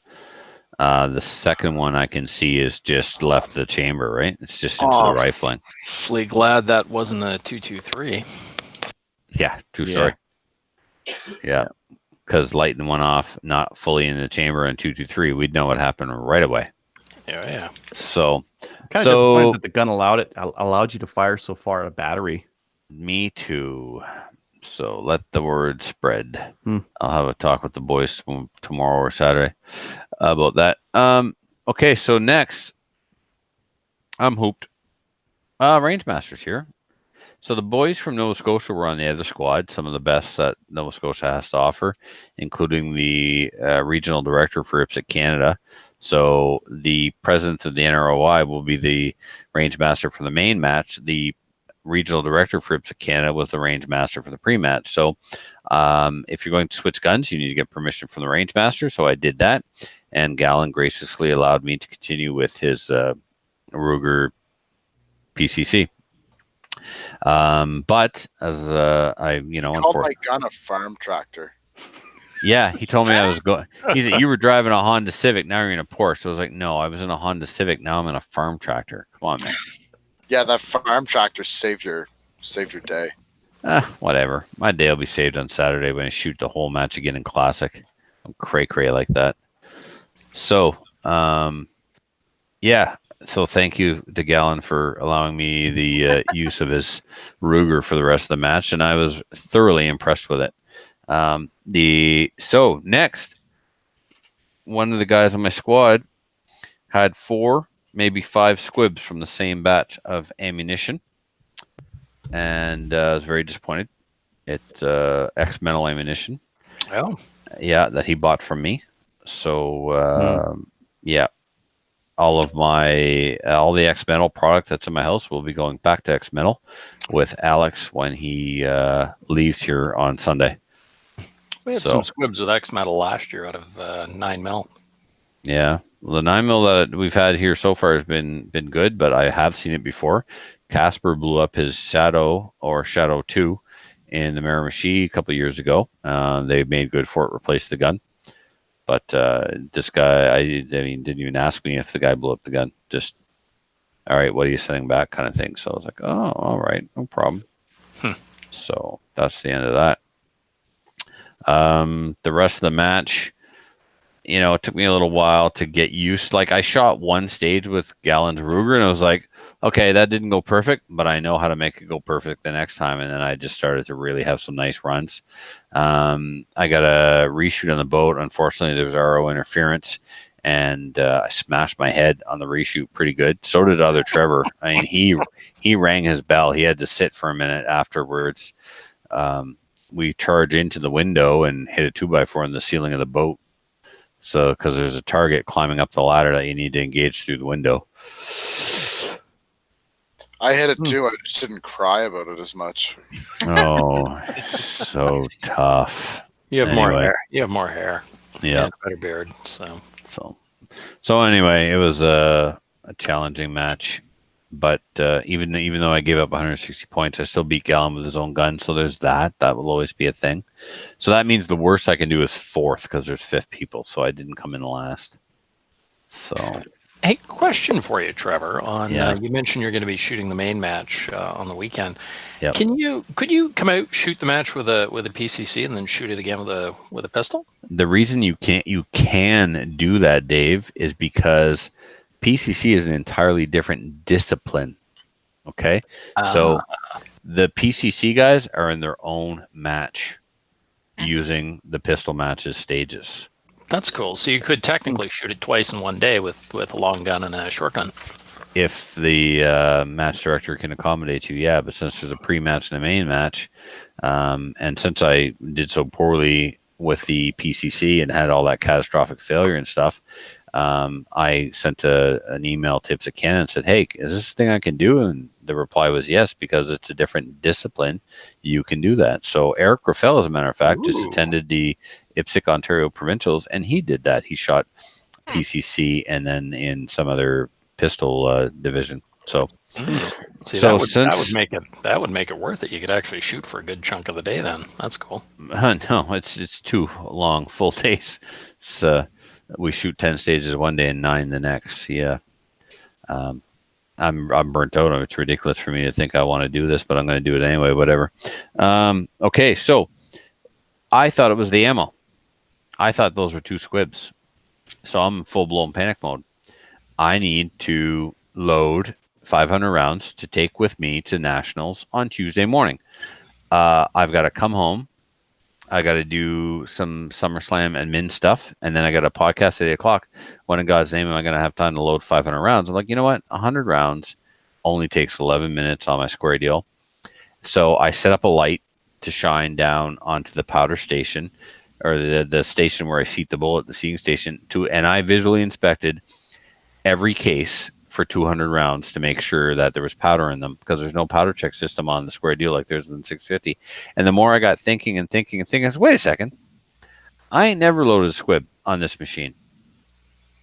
The second one I can see is just left the chamber, right? It's just into Oh. the rifling. Awfully glad that wasn't a 223. Yeah, true Yeah. story. Yeah, because lighting one off, not fully in the chamber, and 223, we'd know what happened right away. Yeah. So, Kind of So- disappointed that the gun allowed you to fire so far at a battery. me too. So let the word spread. Hmm. I'll have a talk with the boys tomorrow or Saturday about that. Okay, so next, I'm hooped. Range Masters here. So the boys from Nova Scotia were on the other squad, some of the best that Nova Scotia has to offer, including the regional director for IPSC Canada. So the president of the NROI will be the range master for the main match. The regional director for IPSC Canada was the range master for the pre-match. So if you're going to switch guns, you need to get permission from the range master. So I did that, and Gallon graciously allowed me to continue with his Ruger PCC. But as I, He called my gun a farm tractor. yeah, he told me I was going. He said, "You were driving a Honda Civic, now you're in a Porsche." So I was like, "No, I was in a Honda Civic. Now I'm in a farm tractor." Come on, man. Yeah, that farm tractor saved your day. Whatever. My day will be saved on Saturday when I shoot the whole match again in Classic. I'm cray like that. So, yeah. So thank you to Gallon for allowing me the use of his Ruger for the rest of the match, and I was thoroughly impressed with it. So next, one of the guys on my squad had 4, maybe 5 squibs from the same batch of ammunition, and I was very disappointed. It's X-Metal ammunition. Oh, Yeah, that he bought from me. So yeah, all the X-Metal product that's in my house will be going back to X-Metal with Alex when he leaves here on Sunday. We had some squibs with X metal last year out of 9mm. Yeah, well, the 9mm that we've had here so far has been good, but I have seen it before. Casper blew up his Shadow or Shadow 2 in the Miramichi a couple of years ago. They made good for it, replaced the gun. But this guy, I mean, didn't even ask me if the guy blew up the gun. Just, all right, what are you sending back, kind of thing. So I was like, oh, all right, no problem. So that's the end of that. The rest of the match, it took me a little while to get used. Like, I shot one stage with Gallon's Ruger, and I was like, okay, that didn't go perfect, but I know how to make it go perfect the next time. And then I just started to really have some nice runs. I got a reshoot on the boat. Unfortunately, there was RO interference, and I smashed my head on the reshoot pretty good. So did other Trevor. I mean, he rang his bell. He had to sit for a minute afterwards. We charge into the window and hit a 2x4 in the ceiling of the boat. So, because there's a target climbing up the ladder that you need to engage through the window. I hit it too. I just didn't cry about it as much. Oh, so tough. You have more hair. You have more hair. Yeah, and a better beard. So anyway, it was a challenging match. But even though I gave up 160 points, I still beat Gallon with his own gun. So there's that. That will always be a thing. So that means the worst I can do is fourth because there's 5 people. So I didn't come in last. So, hey, question for you, Trevor. You mentioned you're going to be shooting the main match on the weekend. Yep. Could you come out, shoot the match with a PCC, and then shoot it again with a pistol? The reason you can do that, Dave, is because PCC is an entirely different discipline. Okay. So the PCC guys are in their own match using the pistol matches stages. That's cool. So you could technically shoot it twice in one day with a long gun and a short gun. If the match director can accommodate you, yeah. But since there's a pre-match and a main match, and since I did so poorly with the PCC and had all that catastrophic failure and stuff, I sent an email to IPSC Canada and said, hey, is this a thing I can do? And the reply was yes, because it's a different discipline. You can do that. So Eric Raffel, as a matter of fact, just attended the IPSC Ontario Provincials, and he did that. He shot PCC and then in some other pistol division. So, that would make it worth it. You could actually shoot for a good chunk of the day. Then that's cool. No, it's 2 long full days. We shoot 10 stages one day and 9 the next. Yeah. I'm burnt out. It's ridiculous for me to think I want to do this, but I'm going to do it anyway, whatever. Okay. So I thought it was the ammo. I thought those were 2 squibs. So I'm in full blown panic mode. I need to load 500 rounds to take with me to nationals on Tuesday morning. I've got to come home. I got to do some SummerSlam admin stuff, and then I got a podcast at 8 o'clock. When in God's name am I going to have time to load 500 rounds? I'm like, you know what? 100 rounds only takes 11 minutes on my square deal. So I set up a light to shine down onto the powder station, or the station where I seat the bullet, the seating station, and I visually inspected every case for 200 rounds to make sure that there was powder in them, because there's no powder check system on the square deal like there's in 650. And the more I got thinking, I said, wait a second, I ain't never loaded a squib on this machine.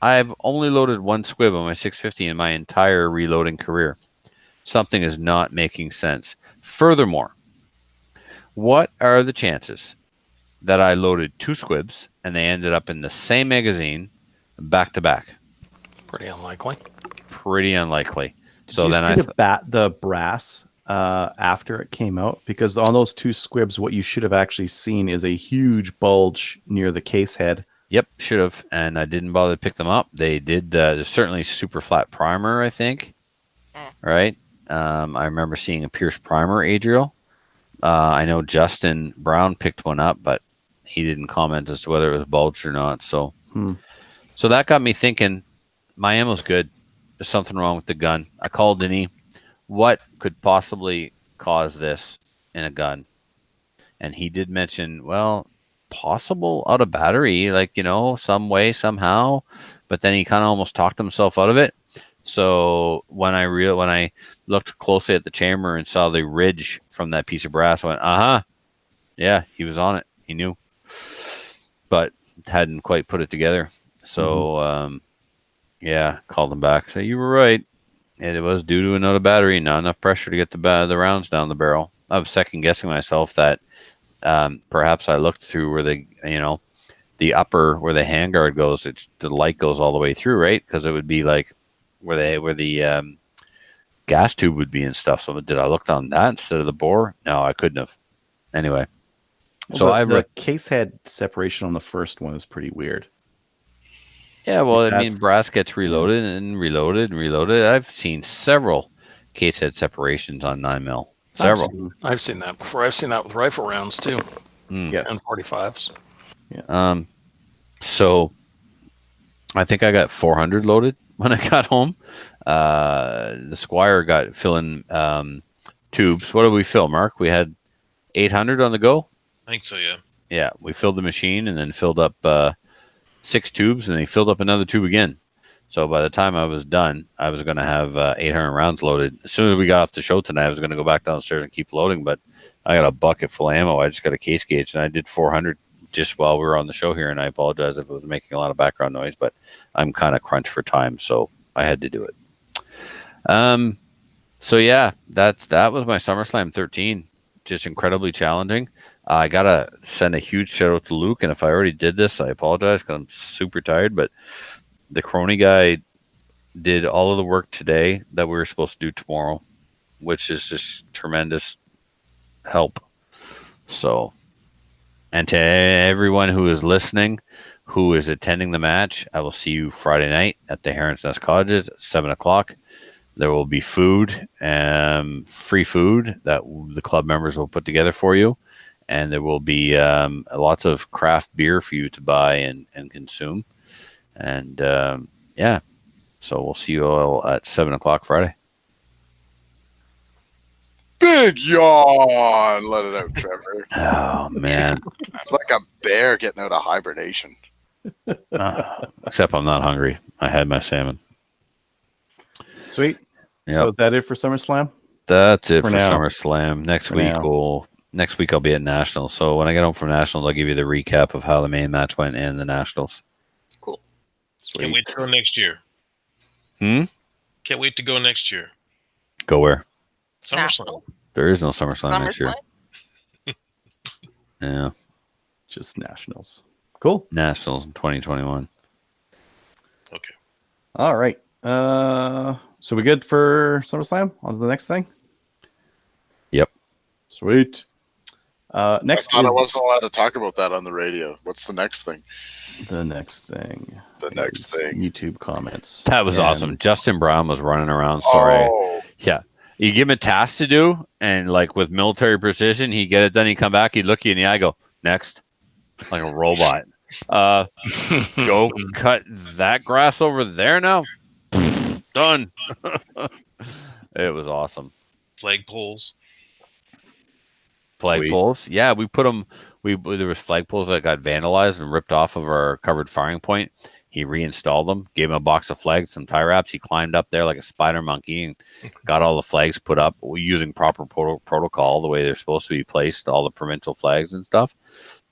I've only loaded 1 squib on my 650 in my entire reloading career. Something is not making sense. Furthermore, what are the chances that I loaded 2 squibs and they ended up in the same magazine back to back? Pretty unlikely. So then the brass after it came out, because on those 2 squibs, what you should have actually seen is a huge bulge near the case head. Yep, should have, and I didn't bother to pick them up. They did. There's certainly super flat primer, I think. Right. I remember seeing a Pierce primer, Adriel. I know Justin Brown picked one up, but he didn't comment as to whether it was bulged or not. So, so that got me thinking. My ammo's good. There's something wrong with the gun. I called Denis. What could possibly cause this in a gun? And he did mention, well, possible out of battery, like, some way, somehow. But then he kind of almost talked himself out of it. So when I looked closely at the chamber and saw the ridge from that piece of brass, I went, yeah, he was on it. He knew. but hadn't quite put it together. So yeah, called him back. So you were right. And it was due to another battery, not enough pressure to get the rounds down the barrel. I was second guessing myself that perhaps I looked through where the upper where the handguard goes, the light goes all the way through, right? Because it would be like where the gas tube would be and stuff. So did I look on that instead of the bore? No, I couldn't have. Anyway, so the case head separation on the first one is pretty weird. yeah, well, Like I mean, that's- brass gets reloaded and reloaded and reloaded. I've seen several case head separations on 9mm. Several. I've seen that before. I've seen that with rifle rounds too, Yes. and 45s. So I think I got 400 loaded when I got home. The Squire got filling tubes. What did we fill, Mark? We had 800 on the go. I think so, yeah. Yeah, we filled the machine and then filled up 6 tubes, and they filled up another tube again. So by the time I was done, I was going to have 800 rounds loaded. As soon as we got off the show tonight, I was going to go back downstairs and keep loading, but I got a bucket full of ammo. I just got a case gauge, and I did 400 just while we were on the show here, and I apologize if it was making a lot of background noise, but I'm kind of crunched for time, so I had to do it. So yeah, that was my SummerSlam 13. Just incredibly challenging. I gotta send a huge shout out to Luke, and if I already did this, I apologize because I'm super tired. But the Crony guy did all of the work today that we were supposed to do tomorrow, which is just tremendous help. So, and to everyone who is listening, who is attending the match, I will see you Friday night at the Heron's Nest Cottages at 7:00. There will be food, free food that the club members will put together for you. And there will be lots of craft beer for you to buy and consume. And yeah, so we'll see you all at 7:00 Friday. Big yawn. Let it out, Trevor. Oh, man. It's like a bear getting out of hibernation. Except I'm not hungry. I had my salmon. Sweet. Yep. So is that it for SummerSlam? That's it For for now. SummerSlam. Next For week now. next week I'll be at Nationals. So when I get home from Nationals, I'll give you the recap of how the main match went and the Nationals. Cool. Can't wait to go next year. Hmm? Can't wait to go next year. Go where? SummerSlam. National. There is no SummerSlam next year. SummerSlam. Yeah. Just Nationals. Cool. Nationals in 2021. Okay. All right. So we good for SummerSlam? On to the next thing? Yep. Sweet. I Next thought I is wasn't allowed to talk about that on the radio. What's the next thing? the next thing. The next is thing. YouTube comments. That was And- awesome. Justin Brown was running around. Sorry. Oh, Yeah. You give him a task to do, and like with military precision, he'd get it done. He'd come back, he'd look you in the eye, go, next. Like a robot. Go cut that grass over there now. Done. It was awesome. Flag poles. Flag Sweet. poles. Yeah, we put them. There was flag poles that got vandalized and ripped off of our covered firing point. He reinstalled them, gave him a box of flags, some tie wraps. He climbed up there like a spider monkey and got all the flags put up using proper protocol, the way they're supposed to be placed, all the provincial flags and stuff.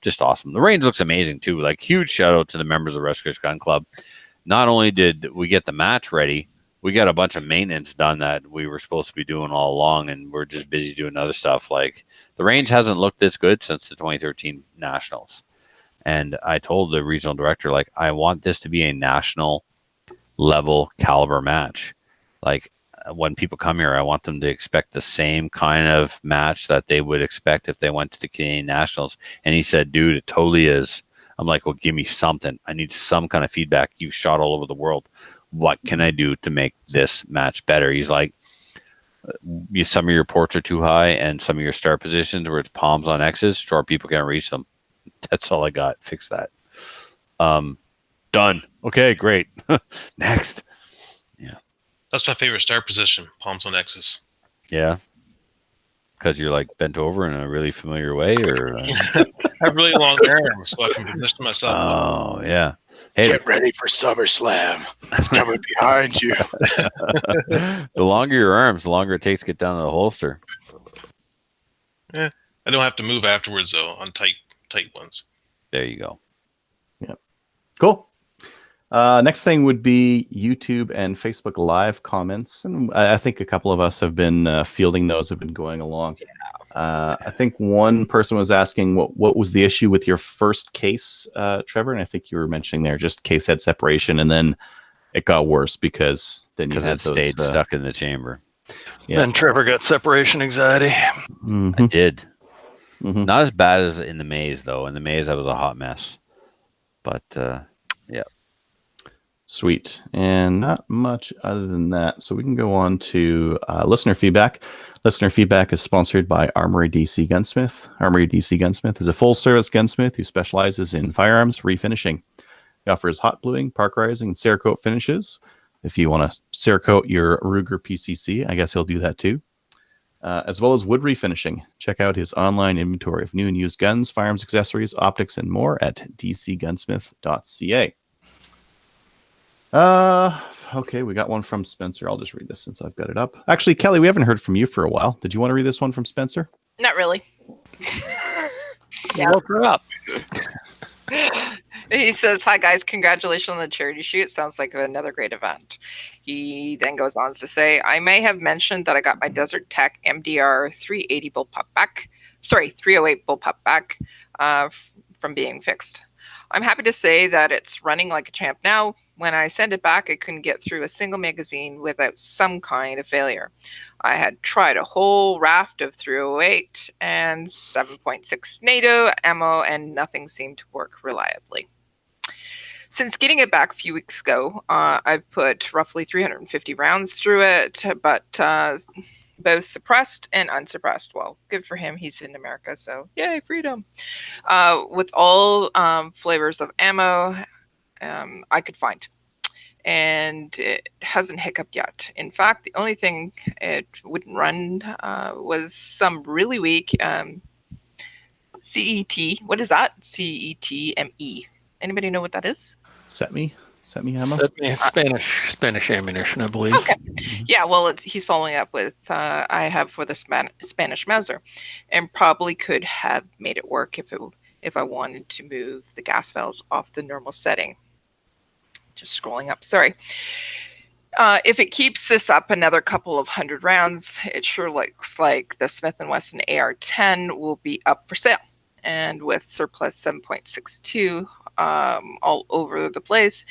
Just awesome. The range looks amazing too. Like huge shout out to the members of the Rescuers Gun Club. Not only did we get the match ready, we got a bunch of maintenance done that we were supposed to be doing all along, and we're just busy doing other stuff. Like the range hasn't looked this good since the 2013 Nationals. And I told the regional director, like, I want this to be a national level caliber match. Like when people come here, I want them to expect the same kind of match that they would expect if they went to the Canadian Nationals. And he said, dude, it totally is. I'm like, well, give me something. I need some kind of feedback. You've shot all over the world. What can I do to make this match better? He's like, some of your ports are too high and some of your start positions where it's palms on X's, short people can't reach them. That's all I got. Fix that. Done. Okay, great. Next. That's my favorite start position. Palms on X's. Yeah. Because you're like bent over in a really familiar way, or I have really long arms, so I can position myself. oh yeah. Hey, get ready for SummerSlam. It's coming behind you. the longer your arms, the longer it takes to get down to the holster. I don't have to move afterwards though on tight ones. There you go. Cool. Next thing would be YouTube and Facebook Live comments, and I think a couple of us have been fielding those. Have been going along. I think one person was asking what was the issue with your first case, Trevor, and I think you were mentioning there just case head separation, and then it got worse because then you Because had it stayed stuck in the chamber. Yeah. Then Trevor got separation anxiety. Mhm. I did. Mhm. Not as bad as in the maze, though. In the maze, I was a hot mess. But Sweet. And not much other than that. So we can go on to listener feedback. Listener feedback is sponsored by Armory DC Gunsmith. Armory DC Gunsmith is a full-service gunsmith who specializes in firearms refinishing. He offers hot bluing, parkerizing, and Cerakote finishes. If you want to Cerakote your Ruger PCC, I guess he'll do that too. As well as wood refinishing. Check out his online inventory of new and used guns, firearms, accessories, optics, and more at dcgunsmith.ca. Okay, we got one from Spencer. I'll just read this since I've got it up. Actually, Kelly, we haven't heard from you for a while. Did you want to read this one from Spencer? Not really. Yeah. Woke her up. He says, "Hi guys, congratulations on the charity shoot. Sounds like another great event." He then goes on to say, "I may have mentioned that I got my Desert Tech MDR 380 bullpup back. Sorry, 308 bullpup back from being fixed. I'm happy to say that it's running like a champ now. When I sent it back, I couldn't get through a single magazine without some kind of failure. I had tried a whole raft of 308 and 7.6 NATO ammo, and nothing seemed to work reliably. Since getting it back a few weeks ago, I've put roughly 350 rounds through it, but both suppressed and unsuppressed. Well, good for him. He's in America, so yay, freedom. With all flavors of ammo I could find. And it hasn't hiccuped yet. In fact, the only thing it wouldn't run was some really weak CET. What is that? CETME. Anybody know what that is? Set me ammo. Spanish ammunition, I believe. Okay. Yeah, well, he's following up with I have for the Spanish Mauser, and probably could have made it work if I wanted to move the gas valves off the normal setting. Just scrolling up, sorry. If it keeps this up another couple of 100 rounds, it sure looks like the Smith & Wesson AR-10 will be up for sale. And with surplus 7.62 all over the place,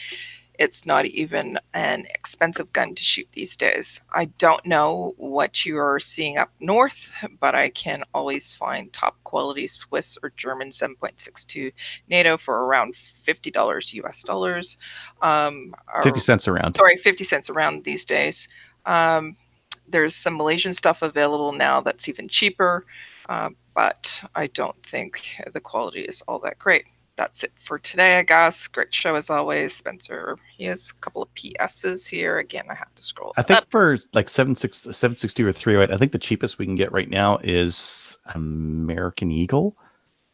it's not even an expensive gun to shoot these days. I don't know what you are seeing up north, but I can always find top quality Swiss or German 7.62 NATO for around $50 US dollars. 50 cents around. Sorry, 50 cents around these days. There's some Malaysian stuff available now that's even cheaper, but I don't think the quality is all that great. That's it for today, I guess. Great show as always, Spencer. He has a couple of PSs here. Again, I have to scroll I think up. for like 762 or 308, I think the cheapest we can get right now is American Eagle.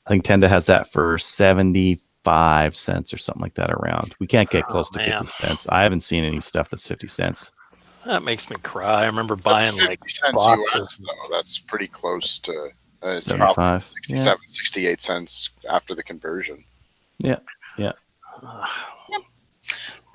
I think Tenda has that for 75 cents or something like that around. We can't get close to 50 cents. I haven't seen any stuff that's 50 cents. That makes me cry. I remember That's buying 50 like cents boxes. US, though. That's pretty close to it's 75, probably yeah. 67, 68 cents after the conversion. Yeah. And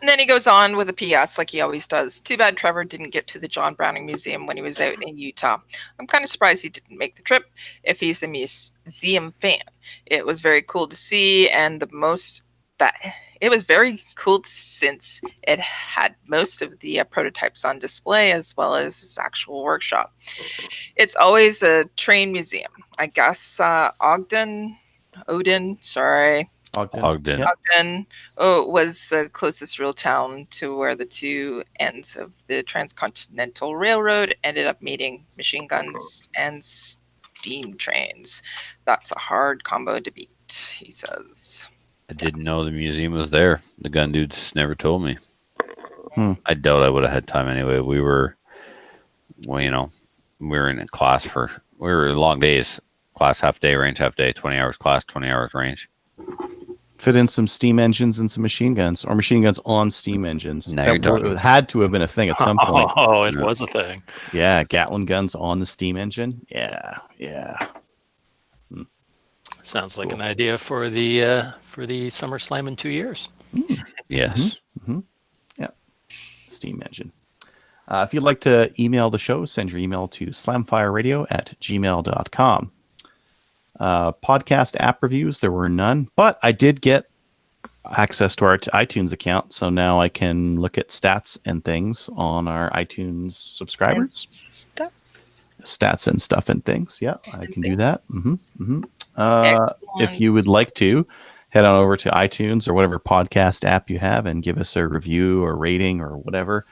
then he goes on with a PS like he always does. Too bad Trevor didn't get to the John Browning Museum when he was out in Utah. I'm kind of surprised he didn't make the trip if he's a museum fan. It was very cool to see, and it was very cool since it had most of the prototypes on display as well as his actual workshop. It's always a train museum. I guess Ogden, sorry. Ogden. Yeah. Ogden was the closest real town to where the two ends of the Transcontinental Railroad ended up meeting: machine guns and steam trains. That's a hard combo to beat, he says. I didn't know the museum was there. The gun dudes never told me. Hmm. I doubt I would have had time anyway. We were in a class we were long days. Class half day, range half day, 20 hours class, 20 hours range. Fit in some steam engines and some machine guns, or machine guns on steam engines. Now you're talking. It had to have been a thing at some point. Oh, it was a thing. Yeah, Gatling guns on the steam engine. Yeah. Sounds like an idea for the SummerSlam in 2 years. Yes. Steam engine. If you'd like to email the show, send your email to slamfireradio@gmail.com. Podcast app reviews, there were none, but I did get access to our iTunes account, so now I can look at stats and things on our iTunes subscribers. Stuff. Stats and stuff and things. Yeah, I And can do that. If Excellent. you would like to, head on over to iTunes or whatever podcast app you have and give us a review or rating or whatever.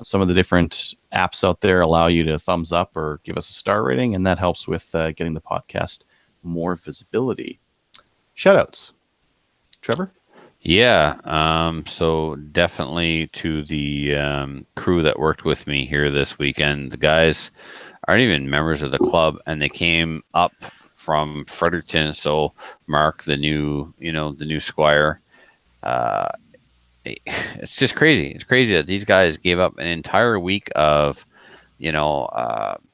Some of the different apps out there allow you to thumbs up or give us a star rating, and that helps with getting the podcast more visibility. Shoutouts. Trevor? Yeah. So definitely to the crew that worked with me here this weekend. The guys aren't even members of the club, and they came up from Fredericton. So Mark, the new squire, it's just crazy. It's crazy that these guys gave up an entire week of,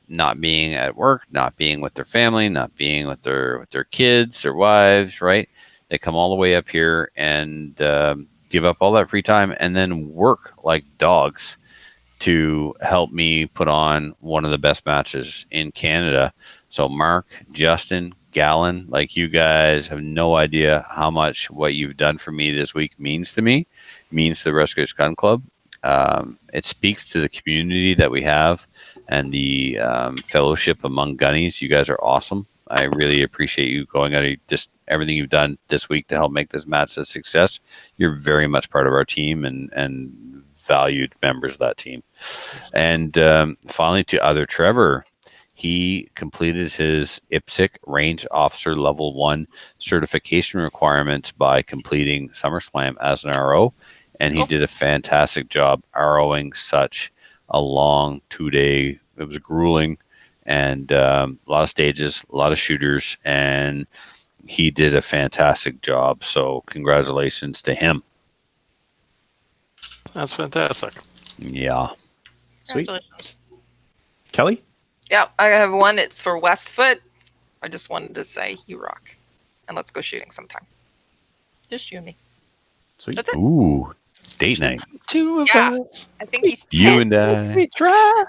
not being at work, not being with their family, not being with their kids, their wives, right? They come all the way up here and give up all that free time and then work like dogs to help me put on one of the best matches in Canada. So Mark, Justin, Gallon, like, you guys have no idea how much what you've done for me this week means to me, means to the Rescuers Gun Club. It speaks to the community that we have and the fellowship among gunnies. You guys are awesome. I really appreciate you going out of just everything you've done this week to help make this match a success. You're very much part of our team and valued members of that team. And finally, to other Trevor, he completed his IPSC Range Officer Level 1 certification requirements by completing SummerSlam as an RO, and he did a fantastic job ROing such a long 2-day. It was grueling, and a lot of stages, a lot of shooters, and he did a fantastic job. So congratulations to him. That's fantastic. Yeah. Sweet. Congratulations. Kelly? Yeah, I have one. It's for Westfoot. I just wanted to say you rock. And let's go shooting sometime. Just you and me. Sweet. That's it. Ooh, date night. Two of Yeah. us. I think he's 10. You and I. We try.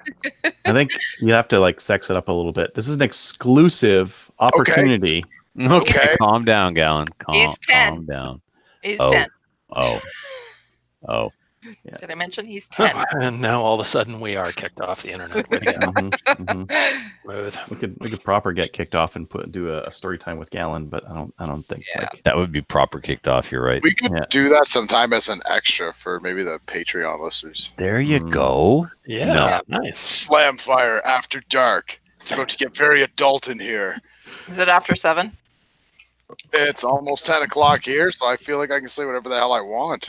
I think you have to sex it up a little bit. This is an exclusive opportunity. Okay. Calm down, Gallon. He's 10. Calm down. He's Oh. 10. Oh. Did I mention he's 10? And now all of a sudden we are kicked off the internet. Way to go. Smooth. We could proper get kicked off and do a story time with Gallon, but I don't think Yeah. That would be proper kicked off. You're right. We could Yeah. do that sometime as an extra for maybe the Patreon listeners. There you Mm. go. Yeah, nice. Slam Fire After Dark. It's about to get very adult in here. Is it after 7? It's almost 10 o'clock here, so I feel like I can say whatever the hell I want.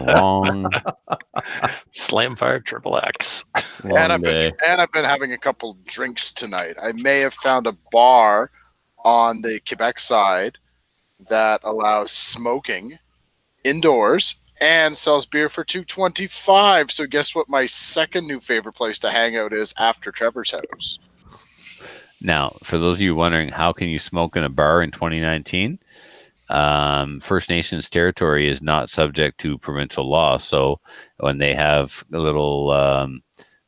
Long. Slam Fire Triple X. And I've been having a couple drinks tonight. I may have found a bar on the Quebec side that allows smoking indoors and sells beer for $2.25. So guess what my second new favorite place to hang out is after Trevor's house. Now, for those of you wondering, how can you smoke in a bar in 2019? First Nations territory is not subject to provincial law. So when they have the little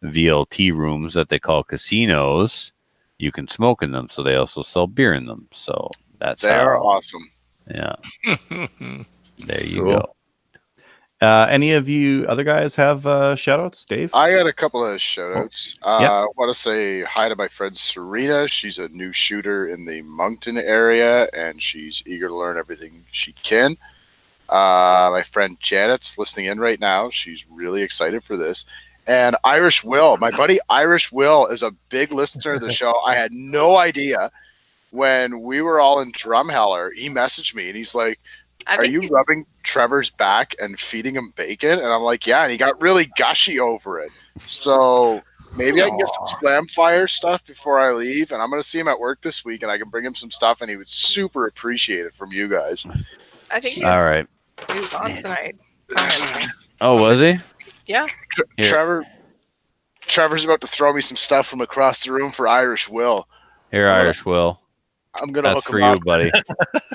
VLT rooms that they call casinos, you can smoke in them. So they also sell beer in them. So that's They're how. awesome. Yeah. There you Cool. go. Any of you other guys have shout outs? Dave? I got a couple of shout outs. Yep. I want to say hi to my friend Serena. She's a new shooter in the Moncton area, and she's eager to learn everything she can. My friend Janet's listening in right now. She's really excited for this. And Irish Will, my buddy Irish Will, is a big listener of the show. I had no idea when we were all in Drumheller. He messaged me, and he's like, "Are you rubbing Trevor's back and feeding him bacon?" And I'm like, "Yeah." And he got really gushy over it. So maybe I can get some Slam Fire stuff before I leave. And I'm going to see him at work this week, and I can bring him some stuff, and he would super appreciate it from you guys. I think he All was, right. he was on tonight. Oh, was he? Yeah. Here. Trevor's about to throw me some stuff from across the room for Irish Will. Here, Irish Will. I'm gonna That's hook for him you, up. buddy.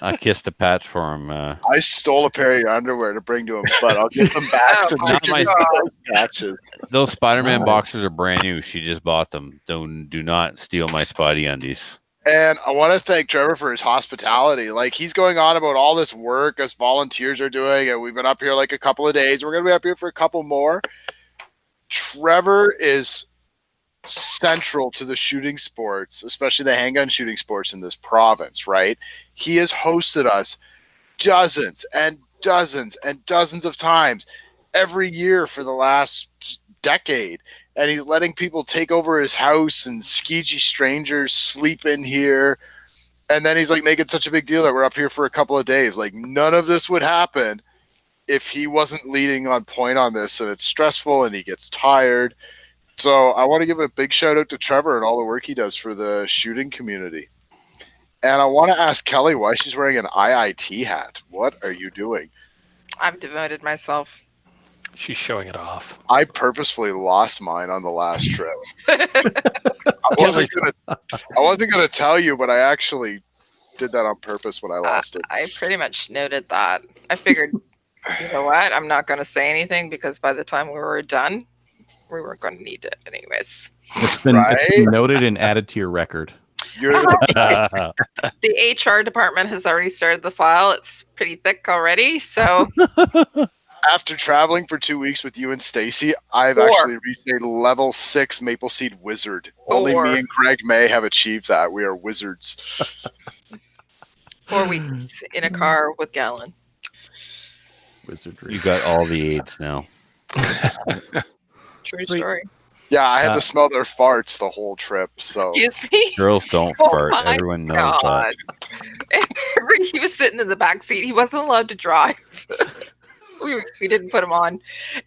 I kissed a patch for him. I stole a pair of your underwear to bring to him, but I'll give them back. Oh, So my give me God. those patches. Those Spider-Man Nice. boxers are brand new. She just bought them. Do not steal my Spidey undies. And I want to thank Trevor for his hospitality. Like, he's going on about all this work us volunteers are doing, and we've been up here like a couple of days. We're going to be up here for a couple more. Trevor is central to the shooting sports, especially the handgun shooting sports in this province, right? He has hosted us dozens and dozens and dozens of times every year for the last decade. And he's letting people take over his house and skeegee strangers sleep in here. And then he's like making such a big deal that we're up here for a couple of days. Like, none of this would happen if he wasn't leading on point on this. And it's stressful and he gets tired. So I want to give a big shout out to Trevor and all the work he does for the shooting community. And I want to ask Kelly why she's wearing an IIT hat. What are you doing? I've devoted myself. She's showing it off. I purposefully lost mine on the last trip. I wasn't gonna tell you, but I actually did that on purpose when I lost it. I pretty much noted that. I figured, you know what? I'm not going to say anything because by the time we were done, we weren't going to need it anyways. It's been noted and added to your record. You're the The HR department has already started the file. It's pretty thick already. So After traveling for 2 weeks with you and Stacy, I've 4. actually reached a level 6 Maple Seed Wizard. Only 4. me and Craig May have achieved that. We are wizards. 4 weeks in a car with Gallon. Wizardry. You got all the aids now. True Sweet. story. Yeah, I had to smell their farts the whole trip. So Excuse me. Girls don't Oh fart. my Everyone knows that. God. And remember, he was sitting in the back seat. He wasn't allowed to drive. we didn't put him on,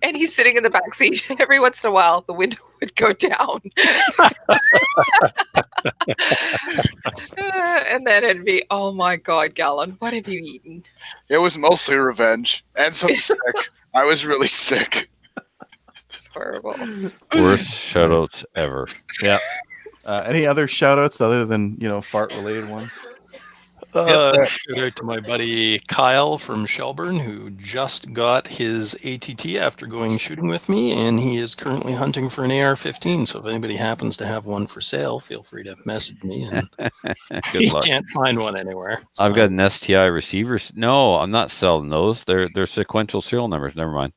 and he's sitting in the back seat. Every once in a while, the window would go down, and then it'd be, "Oh my God, Gallon, what have you eaten?" it was mostly revenge and some sick. I was really sick. It's horrible. Worst shoutouts ever. Yeah. Any other shout outs other than, fart related ones? Shout out to my buddy Kyle from Shelburne, who just got his ATT after going shooting with me, and he is currently hunting for an AR-15. So if anybody happens to have one for sale, feel free to message me. And Good he luck. can't find one anywhere. I've So, got an STI receiver. No, I'm not selling those. They're sequential serial numbers. Never mind.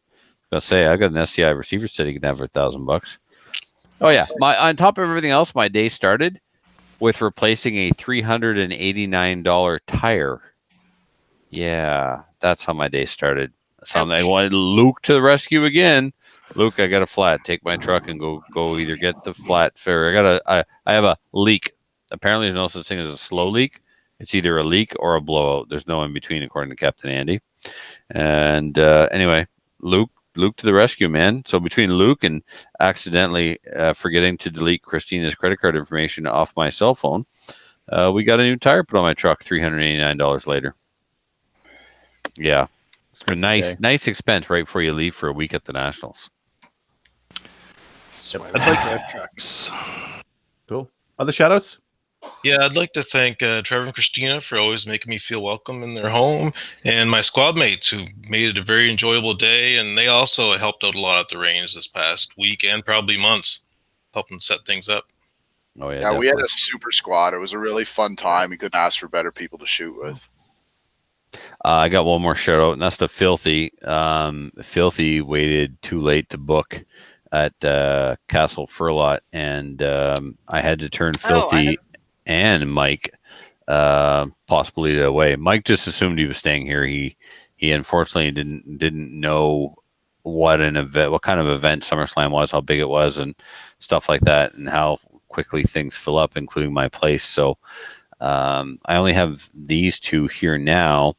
I was gonna say I got an STI receiver set you can have for $1,000. Oh yeah. On top of everything else, my day started with replacing a $389 tire. Yeah, that's how my day started. Something I wanted Luke to the rescue again. Luke, I got a flat. Take my truck and go either get the flat fare. I have a leak. Apparently there's no such thing as a slow leak. It's either a leak or a blowout. There's no in between, according to Captain Andy. And anyway, Luke to the rescue, man. So between Luke and accidentally forgetting to delete Christina's credit card information off my cell phone, we got a new tire put on my truck $389 later. Yeah. It's a nice expense right before you leave for a week at the Nationals. that's why we I'd like- drive trucks. Cool. Other shout outs? Yeah, I'd like to thank Trevor and Christina for always making me feel welcome in their home, and my squad mates who made it a very enjoyable day, and they also helped out a lot at the range this past week and probably months, helping set things up. Oh yeah. Yeah, we had definitely. a super squad. It was a really fun time. You couldn't ask for better people to shoot with. I got one more shout out, and that's to Filthy. Filthy waited too late to book at Castle Furlot, and I had to turn Filthy and Mike possibly away. Mike just assumed he was staying here. He unfortunately didn't know what kind of event SummerSlam was, how big it was, and stuff like that, and how quickly things fill up, including my place. So I only have these two here now,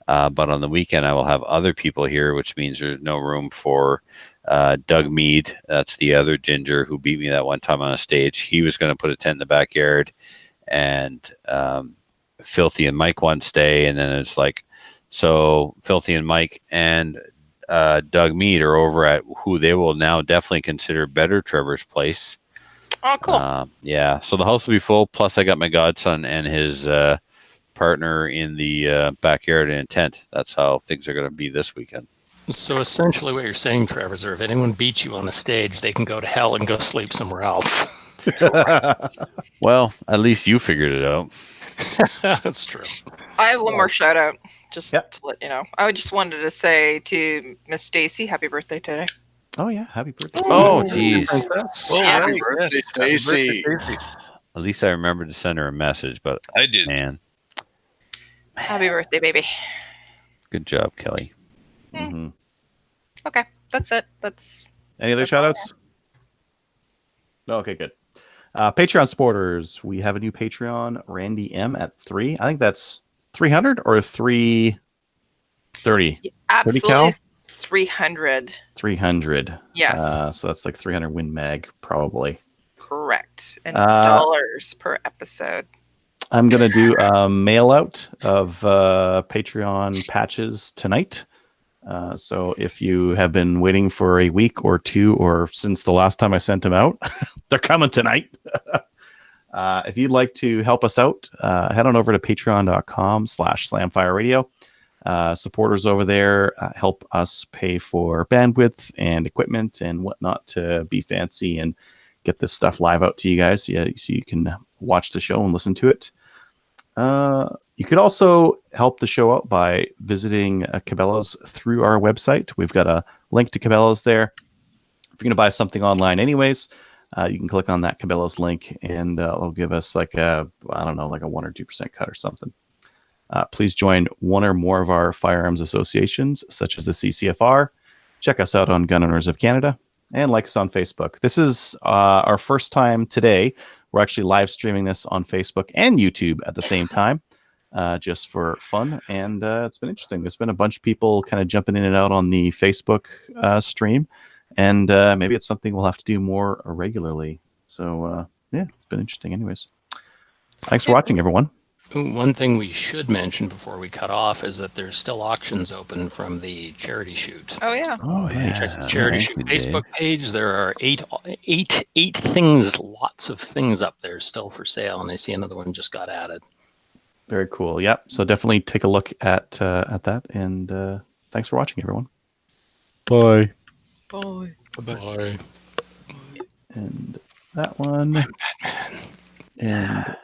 but on the weekend I will have other people here, which means there's no room for Doug Mead. That's the other ginger who beat me that one time on a stage. He was going to put a tent in the backyard, and Filthy and Mike one stay, and then it's like, so Filthy and Mike and Doug Mead are over at who they will now definitely consider better Trevor's Place. Oh, cool. Yeah, so the house will be full. Plus, I got my godson and his partner in the backyard in a tent. That's how things are going to be this weekend. So essentially, what you're saying, Trevor, is if anyone beats you on the stage, they can go to hell and go sleep somewhere else. Well, at least you figured it out. That's true. I have one more shout out, just Yep. to let you know. I just wanted to say to Miss Stacy, happy birthday today. Oh yeah, happy birthday. Oh, geez. Princess. Oh, Happy right, birthday, yes. Happy Stacy. birthday, Stacy. At least I remembered to send her a message, but I did. man, Happy birthday, baby. good job, Kelly. hmm Okay, that's it. That's Any other That's all I shout outs? Okay, good. Patreon supporters, we have a new Patreon, Randy M at 3. I think that's 300 or 330. absolutely cal? 300. 300. Yes, So that's like 300 Win Mag, probably. correct. And uh, dollars per episode. I'm going to do a mail out of Patreon patches tonight. So if you have been waiting for a week or two, or since the last time I sent them out, they're coming tonight. If you'd like to help us out, head on over to patreon.com/slamfireradio. Supporters over there help us pay for bandwidth and equipment and whatnot to be fancy and get this stuff live out to you guys, so you can watch the show and listen to it. You could also help the show out by visiting Cabela's through our website. We've got a link to Cabela's there. If you're going to buy something online anyways, you can click on that Cabela's link and it'll give us like a 1 or 2% cut or something. Please join one or more of our firearms associations, such as the CCFR. Check us out on Gun Owners of Canada and like us on Facebook. This is our first time today. We're actually live streaming this on Facebook and YouTube at the same time, just for fun. And it's been interesting. There's been a bunch of people kind of jumping in and out on the Facebook stream. And maybe it's something we'll have to do more regularly. So, yeah, it's been interesting anyways. Thanks for watching, everyone. One thing we should mention before we cut off is that there's still auctions open from the charity shoot. Oh, yeah. Oh, yeah. Check the charity Thank shoot you, Dave. Facebook page. There are eight things, lots of things up there still for sale, and I see another one just got added. Very cool. Yep. So definitely take a look at that. And thanks for watching, everyone. Bye. Bye. Bye. And that one. And